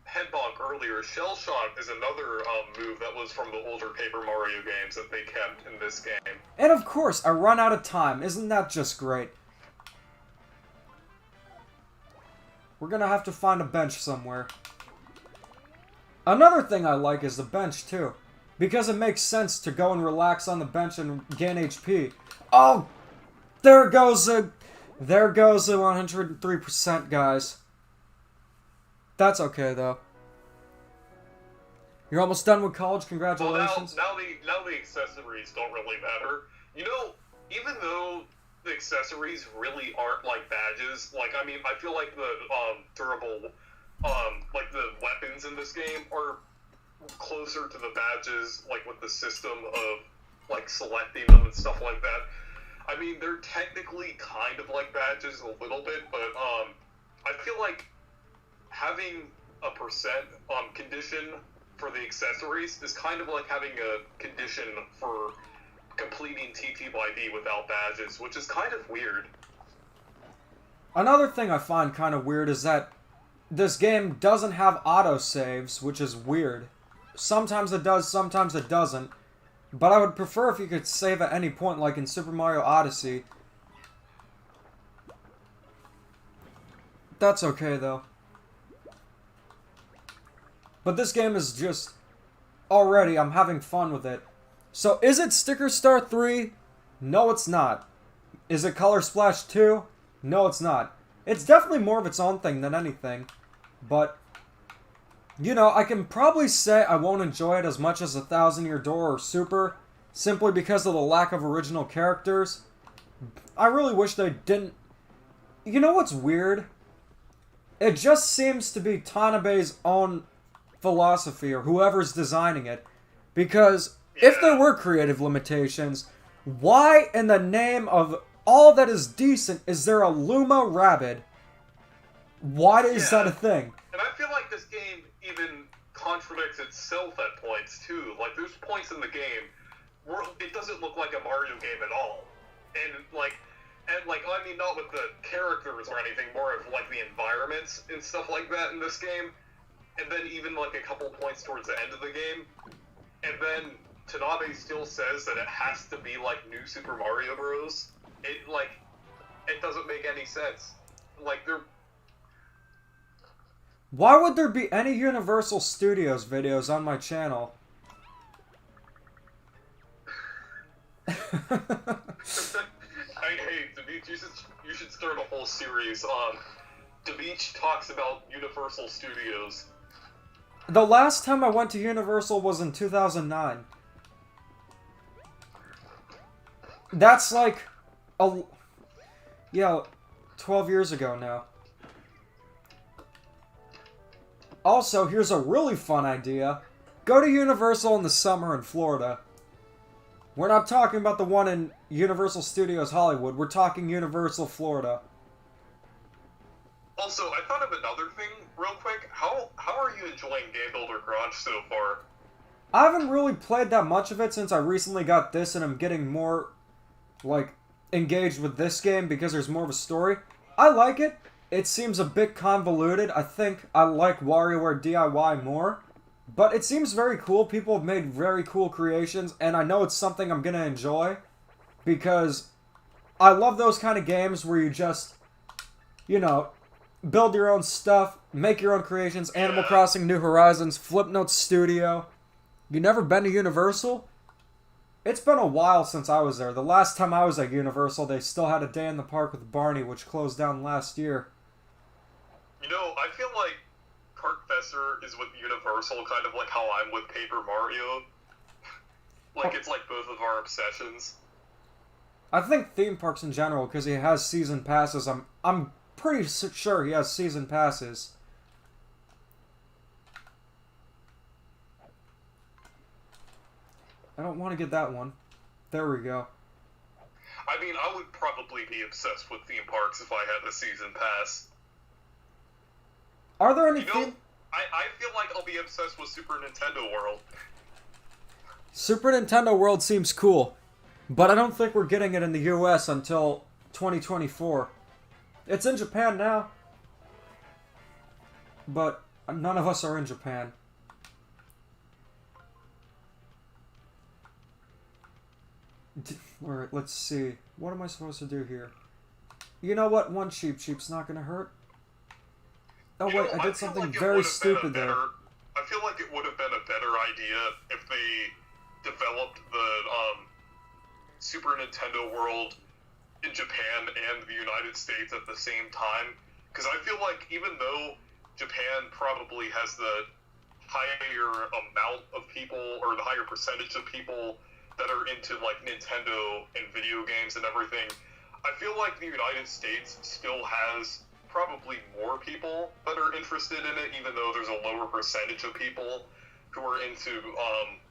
head bonk earlier. Shell shot is another move that was from the older Paper Mario games that they kept in this game. And of course, I run out of time. Isn't that just great? We're gonna have to find a bench somewhere. Another thing I like is the bench too, because it makes sense to go and relax on the bench and gain HP. Oh, there goes a 103%, guys. That's okay though. You're almost done with college. Congratulations. Well, now the accessories don't really matter. You know, even though the accessories really aren't like badges, like I mean, I feel like the durable, like the weapons in this game are closer to the badges, like with the system of like selecting them and stuff like that. I mean, they're technically kind of like badges a little bit, but I feel like having a percent condition for the accessories is kind of like having a condition for completing TTYD without badges, which is kind of weird. Another thing I find kind of weird is that this game doesn't have autosaves, which is weird. Sometimes it does, sometimes it doesn't. But I would prefer if you could save at any point, like in Super Mario Odyssey. That's okay, though. But this game is just... Already, I'm having fun with it. So, is it Sticker Star 3? No, it's not. Is it Color Splash 2? No, it's not. It's definitely more of its own thing than anything. But, you know, I can probably say I won't enjoy it as much as 1,000 Year Door or Super, simply because of the lack of original characters. I really wish they didn't... You know what's weird? It just seems to be Tanabe's own philosophy, or whoever's designing it. Because if there were creative limitations, why in the name of all that is decent is there a Luma Rabbit? Why is that a thing? And I feel like this game even contradicts itself at points too. Like there's points in the game where it doesn't look like a Mario game at all. And I mean not with the characters or anything, more of like the environments and stuff like that in this game. And then even like a couple points towards the end of the game. And then Tanabe still says that it has to be like New Super Mario Bros. It doesn't make any sense. Like they're... Why would there be any Universal Studios videos on my channel? Hey, Demeech, you should start a whole series on Demeech talks about Universal Studios. The last time I went to Universal was in 2009. That's like 12 years ago now. Also, here's a really fun idea. Go to Universal in the summer in Florida. We're not talking about the one in Universal Studios Hollywood. We're talking Universal Florida. Also, I thought of another thing real quick. How are you enjoying Game Builder Garage so far? I haven't really played that much of it since I recently got this, and I'm getting more, like, engaged with this game because there's more of a story. I like it. It seems a bit convoluted. I think I like WarioWare DIY more, But it seems very cool. People have made very cool creations, and I know it's something I'm gonna enjoy because I love those kind of games where you just, you know, build your own stuff, make your own creations. Animal Crossing New Horizons, Flipnote Studio. You never been to Universal? It's been a while since I was there. The last time I was at Universal, they still had a day in the park with Barney, which closed down last year. You know, I feel like Kartfesser is with Universal, kind of like how I'm with Paper Mario. Like, it's like both of our obsessions. I think theme parks in general, because he has season passes. I'm pretty sure he has season passes. I don't want to get that one. There we go. I mean, I would probably be obsessed with theme parks if I had a season pass. Are there any I feel like I'll be obsessed with Super Nintendo World. Super Nintendo World seems cool, but I don't think we're getting it in the US until 2024. It's in Japan now, but none of us are in Japan. Alright, let's see. What am I supposed to do here? You know what? One sheep's not gonna hurt. Oh wait, I did something very stupid there. I feel like it would have been a better idea if they developed the Super Nintendo World in Japan and the United States at the same time. Because I feel like even though Japan probably has the higher amount of people, or the higher percentage of people that are into like Nintendo and video games and everything, I feel like the United States still has probably more people that are interested in it, even though there's a lower percentage of people who are into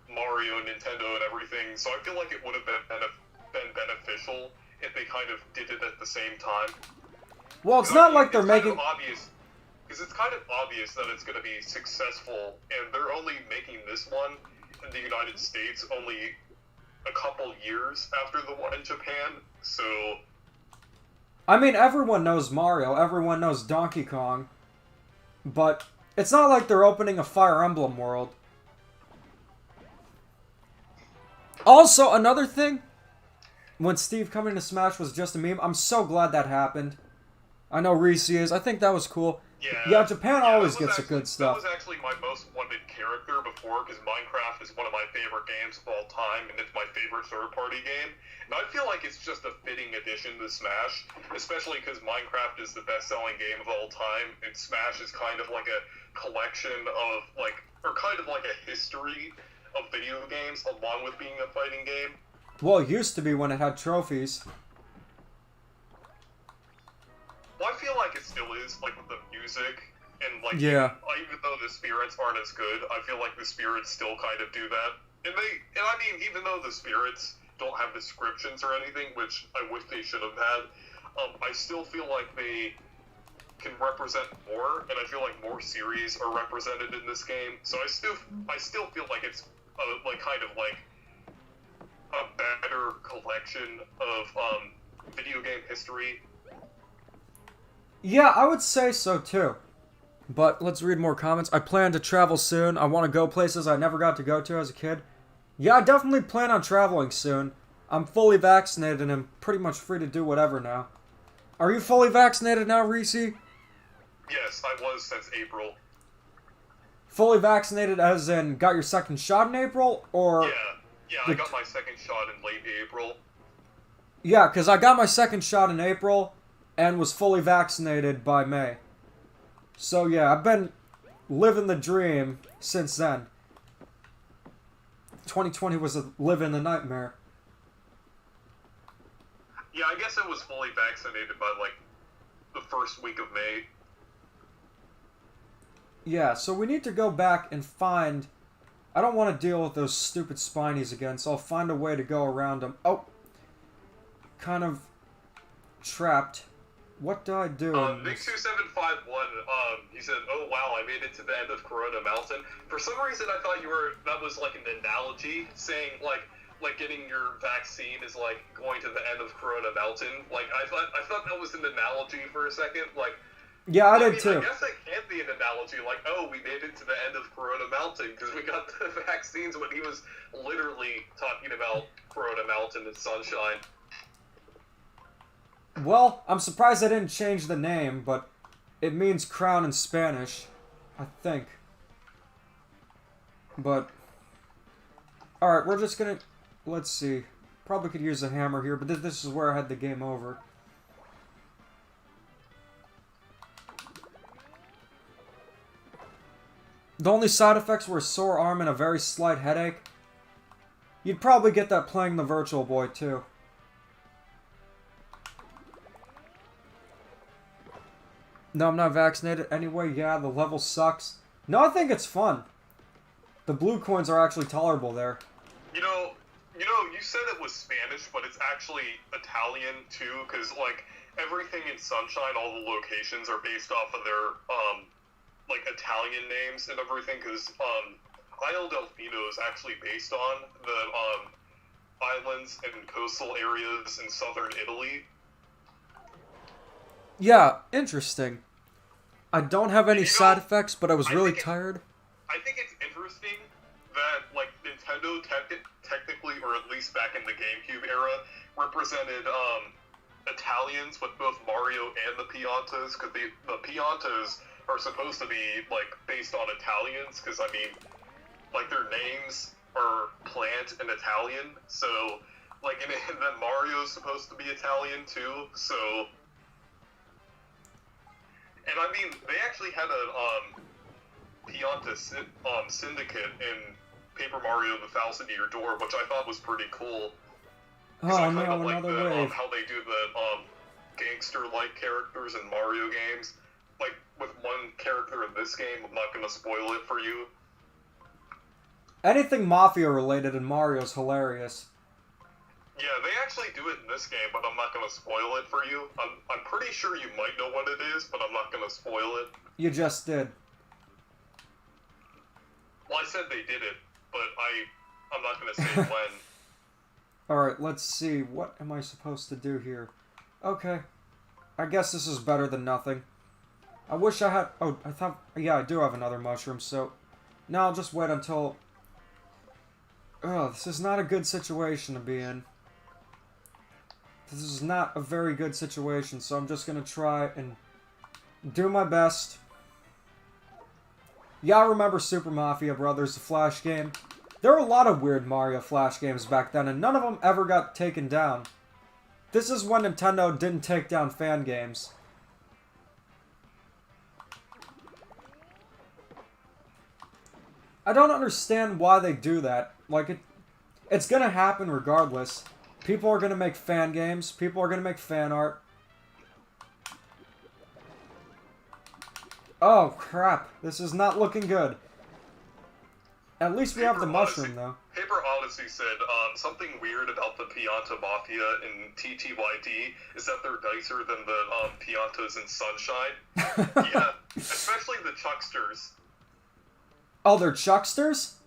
Mario, Nintendo, and everything. So I feel like it would have been beneficial if they kind of did it at the same time. Well, it's not like they're making... Because it's kind of obvious that it's going to be successful, and they're only making this one in the United States only a couple years after the one in Japan, so... I mean, everyone knows Mario, everyone knows Donkey Kong, but it's not like they're opening a Fire Emblem world. Also, another thing, when Steve coming to Smash was just a meme, I'm so glad that happened. I know Reese is. I think that was cool. Yeah, Japan always gets the good stuff. That was actually my most wanted character before, because Minecraft is one of my favorite games of all time, and it's my favorite third-party game. And I feel like it's just a fitting addition to Smash, especially because Minecraft is the best-selling game of all time, and Smash is kind of like a collection of, like, or kind of like a history of video games, along with being a fighting game. Well, it used to be when it had trophies. Well, I feel like it still is, like, with the music, and, like, yeah. Even though the spirits aren't as good, I feel like the spirits still kind of do that. And I mean, even though the spirits don't have descriptions or anything, which I wish they should have had, I still feel like they can represent more, and I feel like more series are represented in this game. So I still feel like it's, kind of, like, a better collection of, video game history. Yeah, I would say so too. But let's read more comments. I plan to travel soon. I want to go places I never got to go to as a kid. Yeah, I definitely plan on traveling soon. I'm fully vaccinated and I'm pretty much free to do whatever now. Are you fully vaccinated now, Reese? Yes, I was since April. Fully vaccinated as in got your second shot in April? Or Yeah, I got my second shot in late April. Yeah, because I got my second shot in April and was fully vaccinated by May. So yeah, I've been living the dream since then. 2020 was living the nightmare. Yeah, I guess I was fully vaccinated by, like, the first week of May. Yeah, so we need to go back and find... I don't want to deal with those stupid spinies again, so I'll find a way to go around them. Oh! Kind of trapped. What do I do? Nick2751, he said, "Oh wow, I made it to the end of Corona Mountain." For some reason, I thought that was like an analogy, saying like getting your vaccine is like going to the end of Corona Mountain. Like I thought that was an analogy for a second. Like, Yeah, I Well, did too. I guess that can be an analogy, like, oh, we made it to the end of Corona Mountain because we got the vaccines when he was literally talking about Corona Mountain and Sunshine. Well, I'm surprised they didn't change the name, but it means crown in Spanish, I think. But, alright, we're just gonna, let's see. Probably could use a hammer here, but this is where I had the game over. The only side effects were a sore arm and a very slight headache. You'd probably get that playing the Virtual Boy, too. No, I'm not vaccinated anyway. Yeah, the level sucks. No, I think it's fun. The blue coins are actually tolerable there. You said it was Spanish, but it's actually Italian too, because like everything in Sunshine, all the locations are based off of their like Italian names and everything. Because Isle Delfino is actually based on the islands and coastal areas in southern Italy. Yeah, interesting. I don't have any side effects, but I was really tired. I think it's interesting that, like, Nintendo technically, or at least back in the GameCube era, represented Italians with both Mario and the Piantas, because the Piantas are supposed to be, like, based on Italians, because, I mean, like, their names are plant in Italian, so, like, and then Mario's supposed to be Italian, too, so... And I mean, they actually had a Pianta syndicate in Paper Mario: The Thousand-Year Door, which I thought was pretty cool. Oh I no, kinda like another wave. how they do the gangster-like characters in Mario games. Like, with one character in this game, I'm not going to spoil it for you. Anything Mafia-related in Mario's hilarious. Yeah, they actually do it in this game, but I'm not going to spoil it for you. I'm pretty sure you might know what it is, but I'm not going to spoil it. You just did. Well, I said they did it, but I'm not going to say when. Alright, let's see. What am I supposed to do here? Okay. I guess this is better than nothing. I wish I had... Oh, I thought... Yeah, I do have another mushroom, so... Now I'll just wait until... Oh, this is not a good situation to be in. This is not a very good situation, so I'm just gonna try and do my best. Yeah, I remember Super Mafia Brothers, the Flash game. There were a lot of weird Mario Flash games back then, and none of them ever got taken down. This is when Nintendo didn't take down fan games. I don't understand why they do that. Like, it's gonna happen regardless. People are gonna make fan games. People are gonna make fan art. Oh, crap. This is not looking good. At least we have the mushroom, though. Paper Odyssey said, something weird about the Pianta Mafia in TTYD is that they're nicer than the Piantas in Sunshine. Yeah, especially the Chucksters. Oh, they're Chucksters?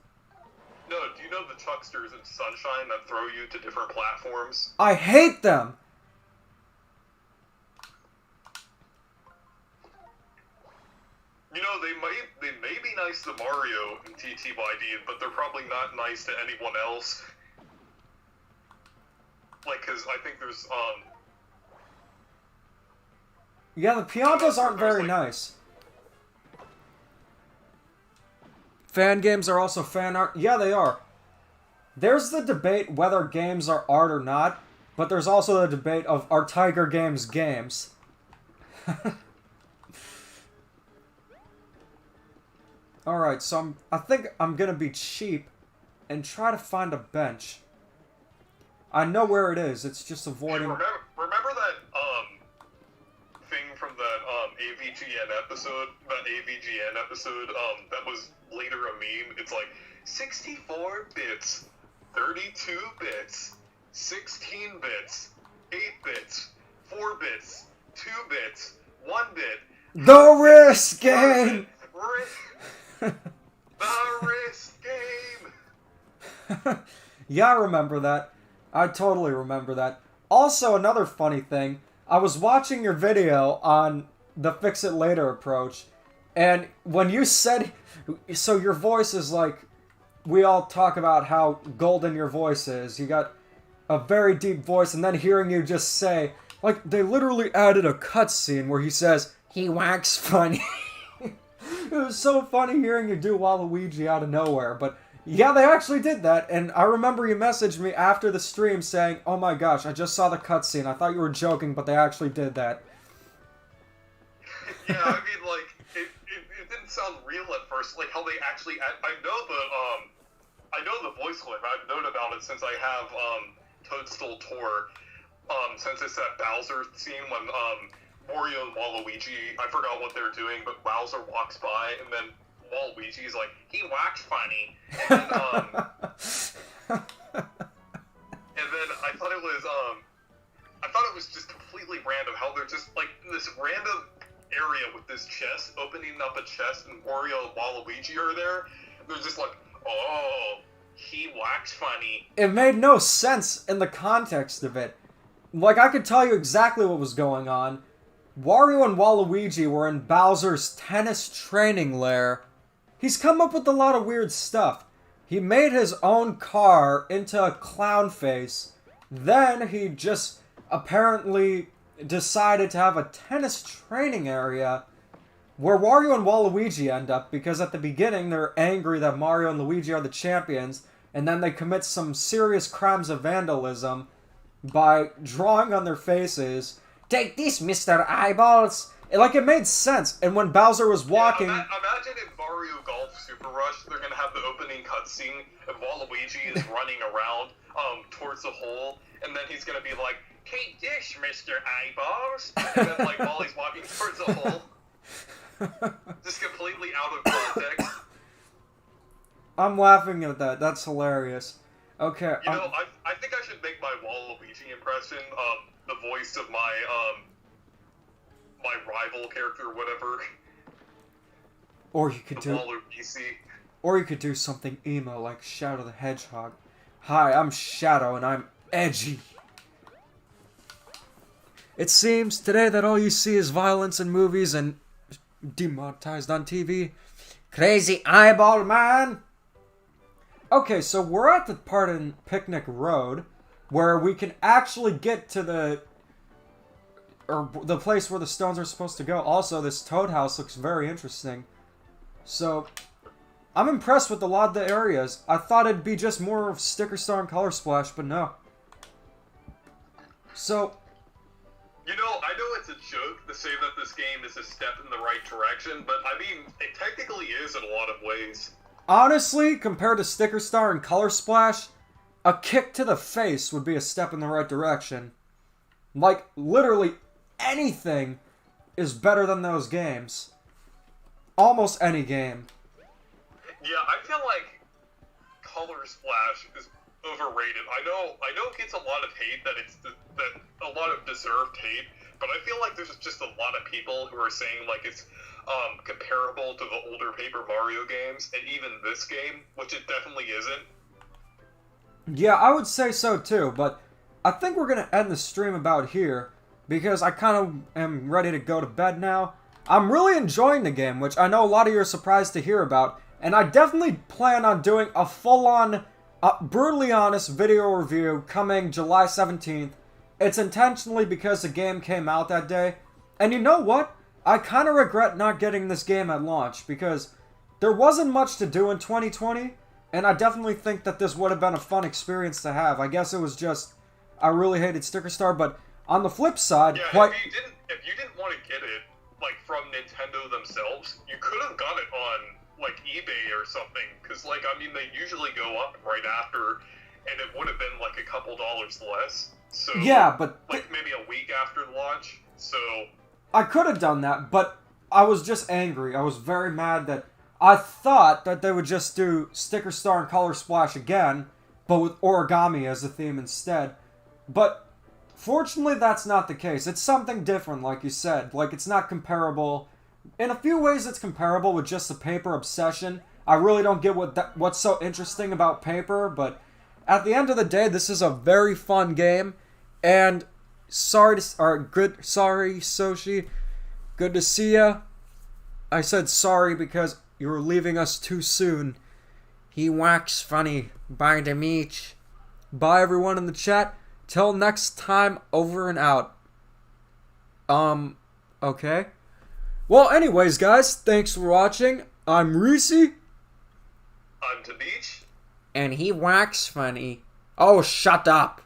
No, do you know the Chucksters in Sunshine that throw you to different platforms? I hate them! You know, they may be nice to Mario in TTYD, but they're probably not nice to anyone else. Like, because I think there's, Yeah, the Piantas aren't very nice. Fan games are also fan art. Yeah, they are. There's the debate whether games are art or not, but there's also the debate of are Tiger Games games. Alright, so I think I'm gonna be cheap and try to find a bench. I know where it is, it's just avoiding... Hey, remember that, thing from that, AVGN episode? That AVGN episode, that was later a meme? It's like, 64 bits, 32 bits, 16 bits, 8 bits, 4 bits, 2 bits, 1 bit. The Risk Game! The Risk Game! Yeah, I remember that. I totally remember that. Also, another funny thing, I was watching your video on the fix it later approach. And when you said, so your voice is like, we all talk about how golden your voice is. You got a very deep voice, and then hearing you just say, like, they literally added a cutscene where he says, he whacks funny. It was so funny hearing you do Waluigi out of nowhere, but yeah, they actually did that, and I remember you messaged me after the stream saying, oh my gosh, I just saw the cutscene, I thought you were joking, but they actually did that. Yeah, I mean, like, it didn't sound real at first, like how they actually, I know the voice clip, I've known about it since I have, Toadstool Tour, since it's that Bowser scene when, Wario and Waluigi, I forgot what they're doing, but Bowser walks by, and then Waluigi's like, he walks funny, and then, and then I thought it was just completely random how they're just, like, in this random area with this chest, opening up a chest, and Wario and Waluigi are there, and they're just like, oh, he walks funny. It made no sense in the context of it. Like, I could tell you exactly what was going on. Wario and Waluigi were in Bowser's tennis training lair. He's come up with a lot of weird stuff. He made his own car into a clown face. Then he just apparently decided to have a tennis training area where Wario and Waluigi end up, because at the beginning they're angry that Mario and Luigi are the champions, and then they commit some serious crimes of vandalism by drawing on their faces, "Take this, Mr. Eyeballs!" Like, it made sense. And when Bowser was walking... Yeah, imagine in Mario Golf Super Rush, they're gonna have the opening cutscene, and Waluigi is running around towards the hole, and then he's gonna be like, "Take this, Mr. Eyeballs!" And then, like, while he's walking towards the hole... Just completely out of context. I'm laughing at that. That's hilarious. Okay. You know, I think I should make my Waluigi impression, the voice of my, my rival character, or whatever. Or you could Or you could do something emo like Shadow the Hedgehog. Hi, I'm Shadow and I'm edgy. It seems today that all you see is violence in movies and demonetized on TV. Crazy eyeball man! Okay, so we're at the part in Picnic Road where we can actually get to the place where the stones are supposed to go. Also, this Toad House looks very interesting. So, I'm impressed with a lot of the areas. I thought it'd be just more of Sticker Star and Color Splash, but no. So... You know, I know it's a joke to say that this game is a step in the right direction, but I mean, it technically is in a lot of ways. Honestly, compared to Sticker Star and Color Splash, a kick to the face would be a step in the right direction. Like, literally anything is better than those games. Almost any game. Yeah, I feel like Color Splash is overrated. I know it gets a lot of hate, that a lot of deserved hate, but I feel like there's just a lot of people who are saying, like, it's comparable to the older Paper Mario games, and even this game, which it definitely isn't. Yeah, I would say so too, but I think we're going to end the stream about here, because I kind of am ready to go to bed now. I'm really enjoying the game, which I know a lot of you are surprised to hear about, and I definitely plan on doing a full-on, brutally honest video review coming July 17th. It's intentionally because the game came out that day, and you know what? I kind of regret not getting this game at launch, because there wasn't much to do in 2020, and I definitely think that this would have been a fun experience to have. I guess it was just, I really hated Sticker Star, but on the flip side... Yeah, if you didn't want to get it, like, from Nintendo themselves, you could have got it on, like, eBay or something, because, like, I mean, they usually go up right after, and it would have been, like, a couple dollars less. So, yeah, but... like, maybe a week after launch, so... I could have done that, but I was just angry. I was very mad that I thought that they would just do Sticker Star and Color Splash again, but with Origami as the theme instead. But fortunately, that's not the case. It's something different, like you said. Like, it's not comparable. In a few ways, it's comparable with just the paper obsession. I really don't get what's so interesting about paper, but at the end of the day, this is a very fun game, and... Sorry, Soshi. Good to see ya. I said sorry because you were leaving us too soon. He whacks funny. Bye, Demeech. Bye, everyone in the chat. Till next time, over and out. Okay. Well, anyways, guys, thanks for watching. I'm Reese. I'm Demeech. And he whacks funny. Oh, shut up.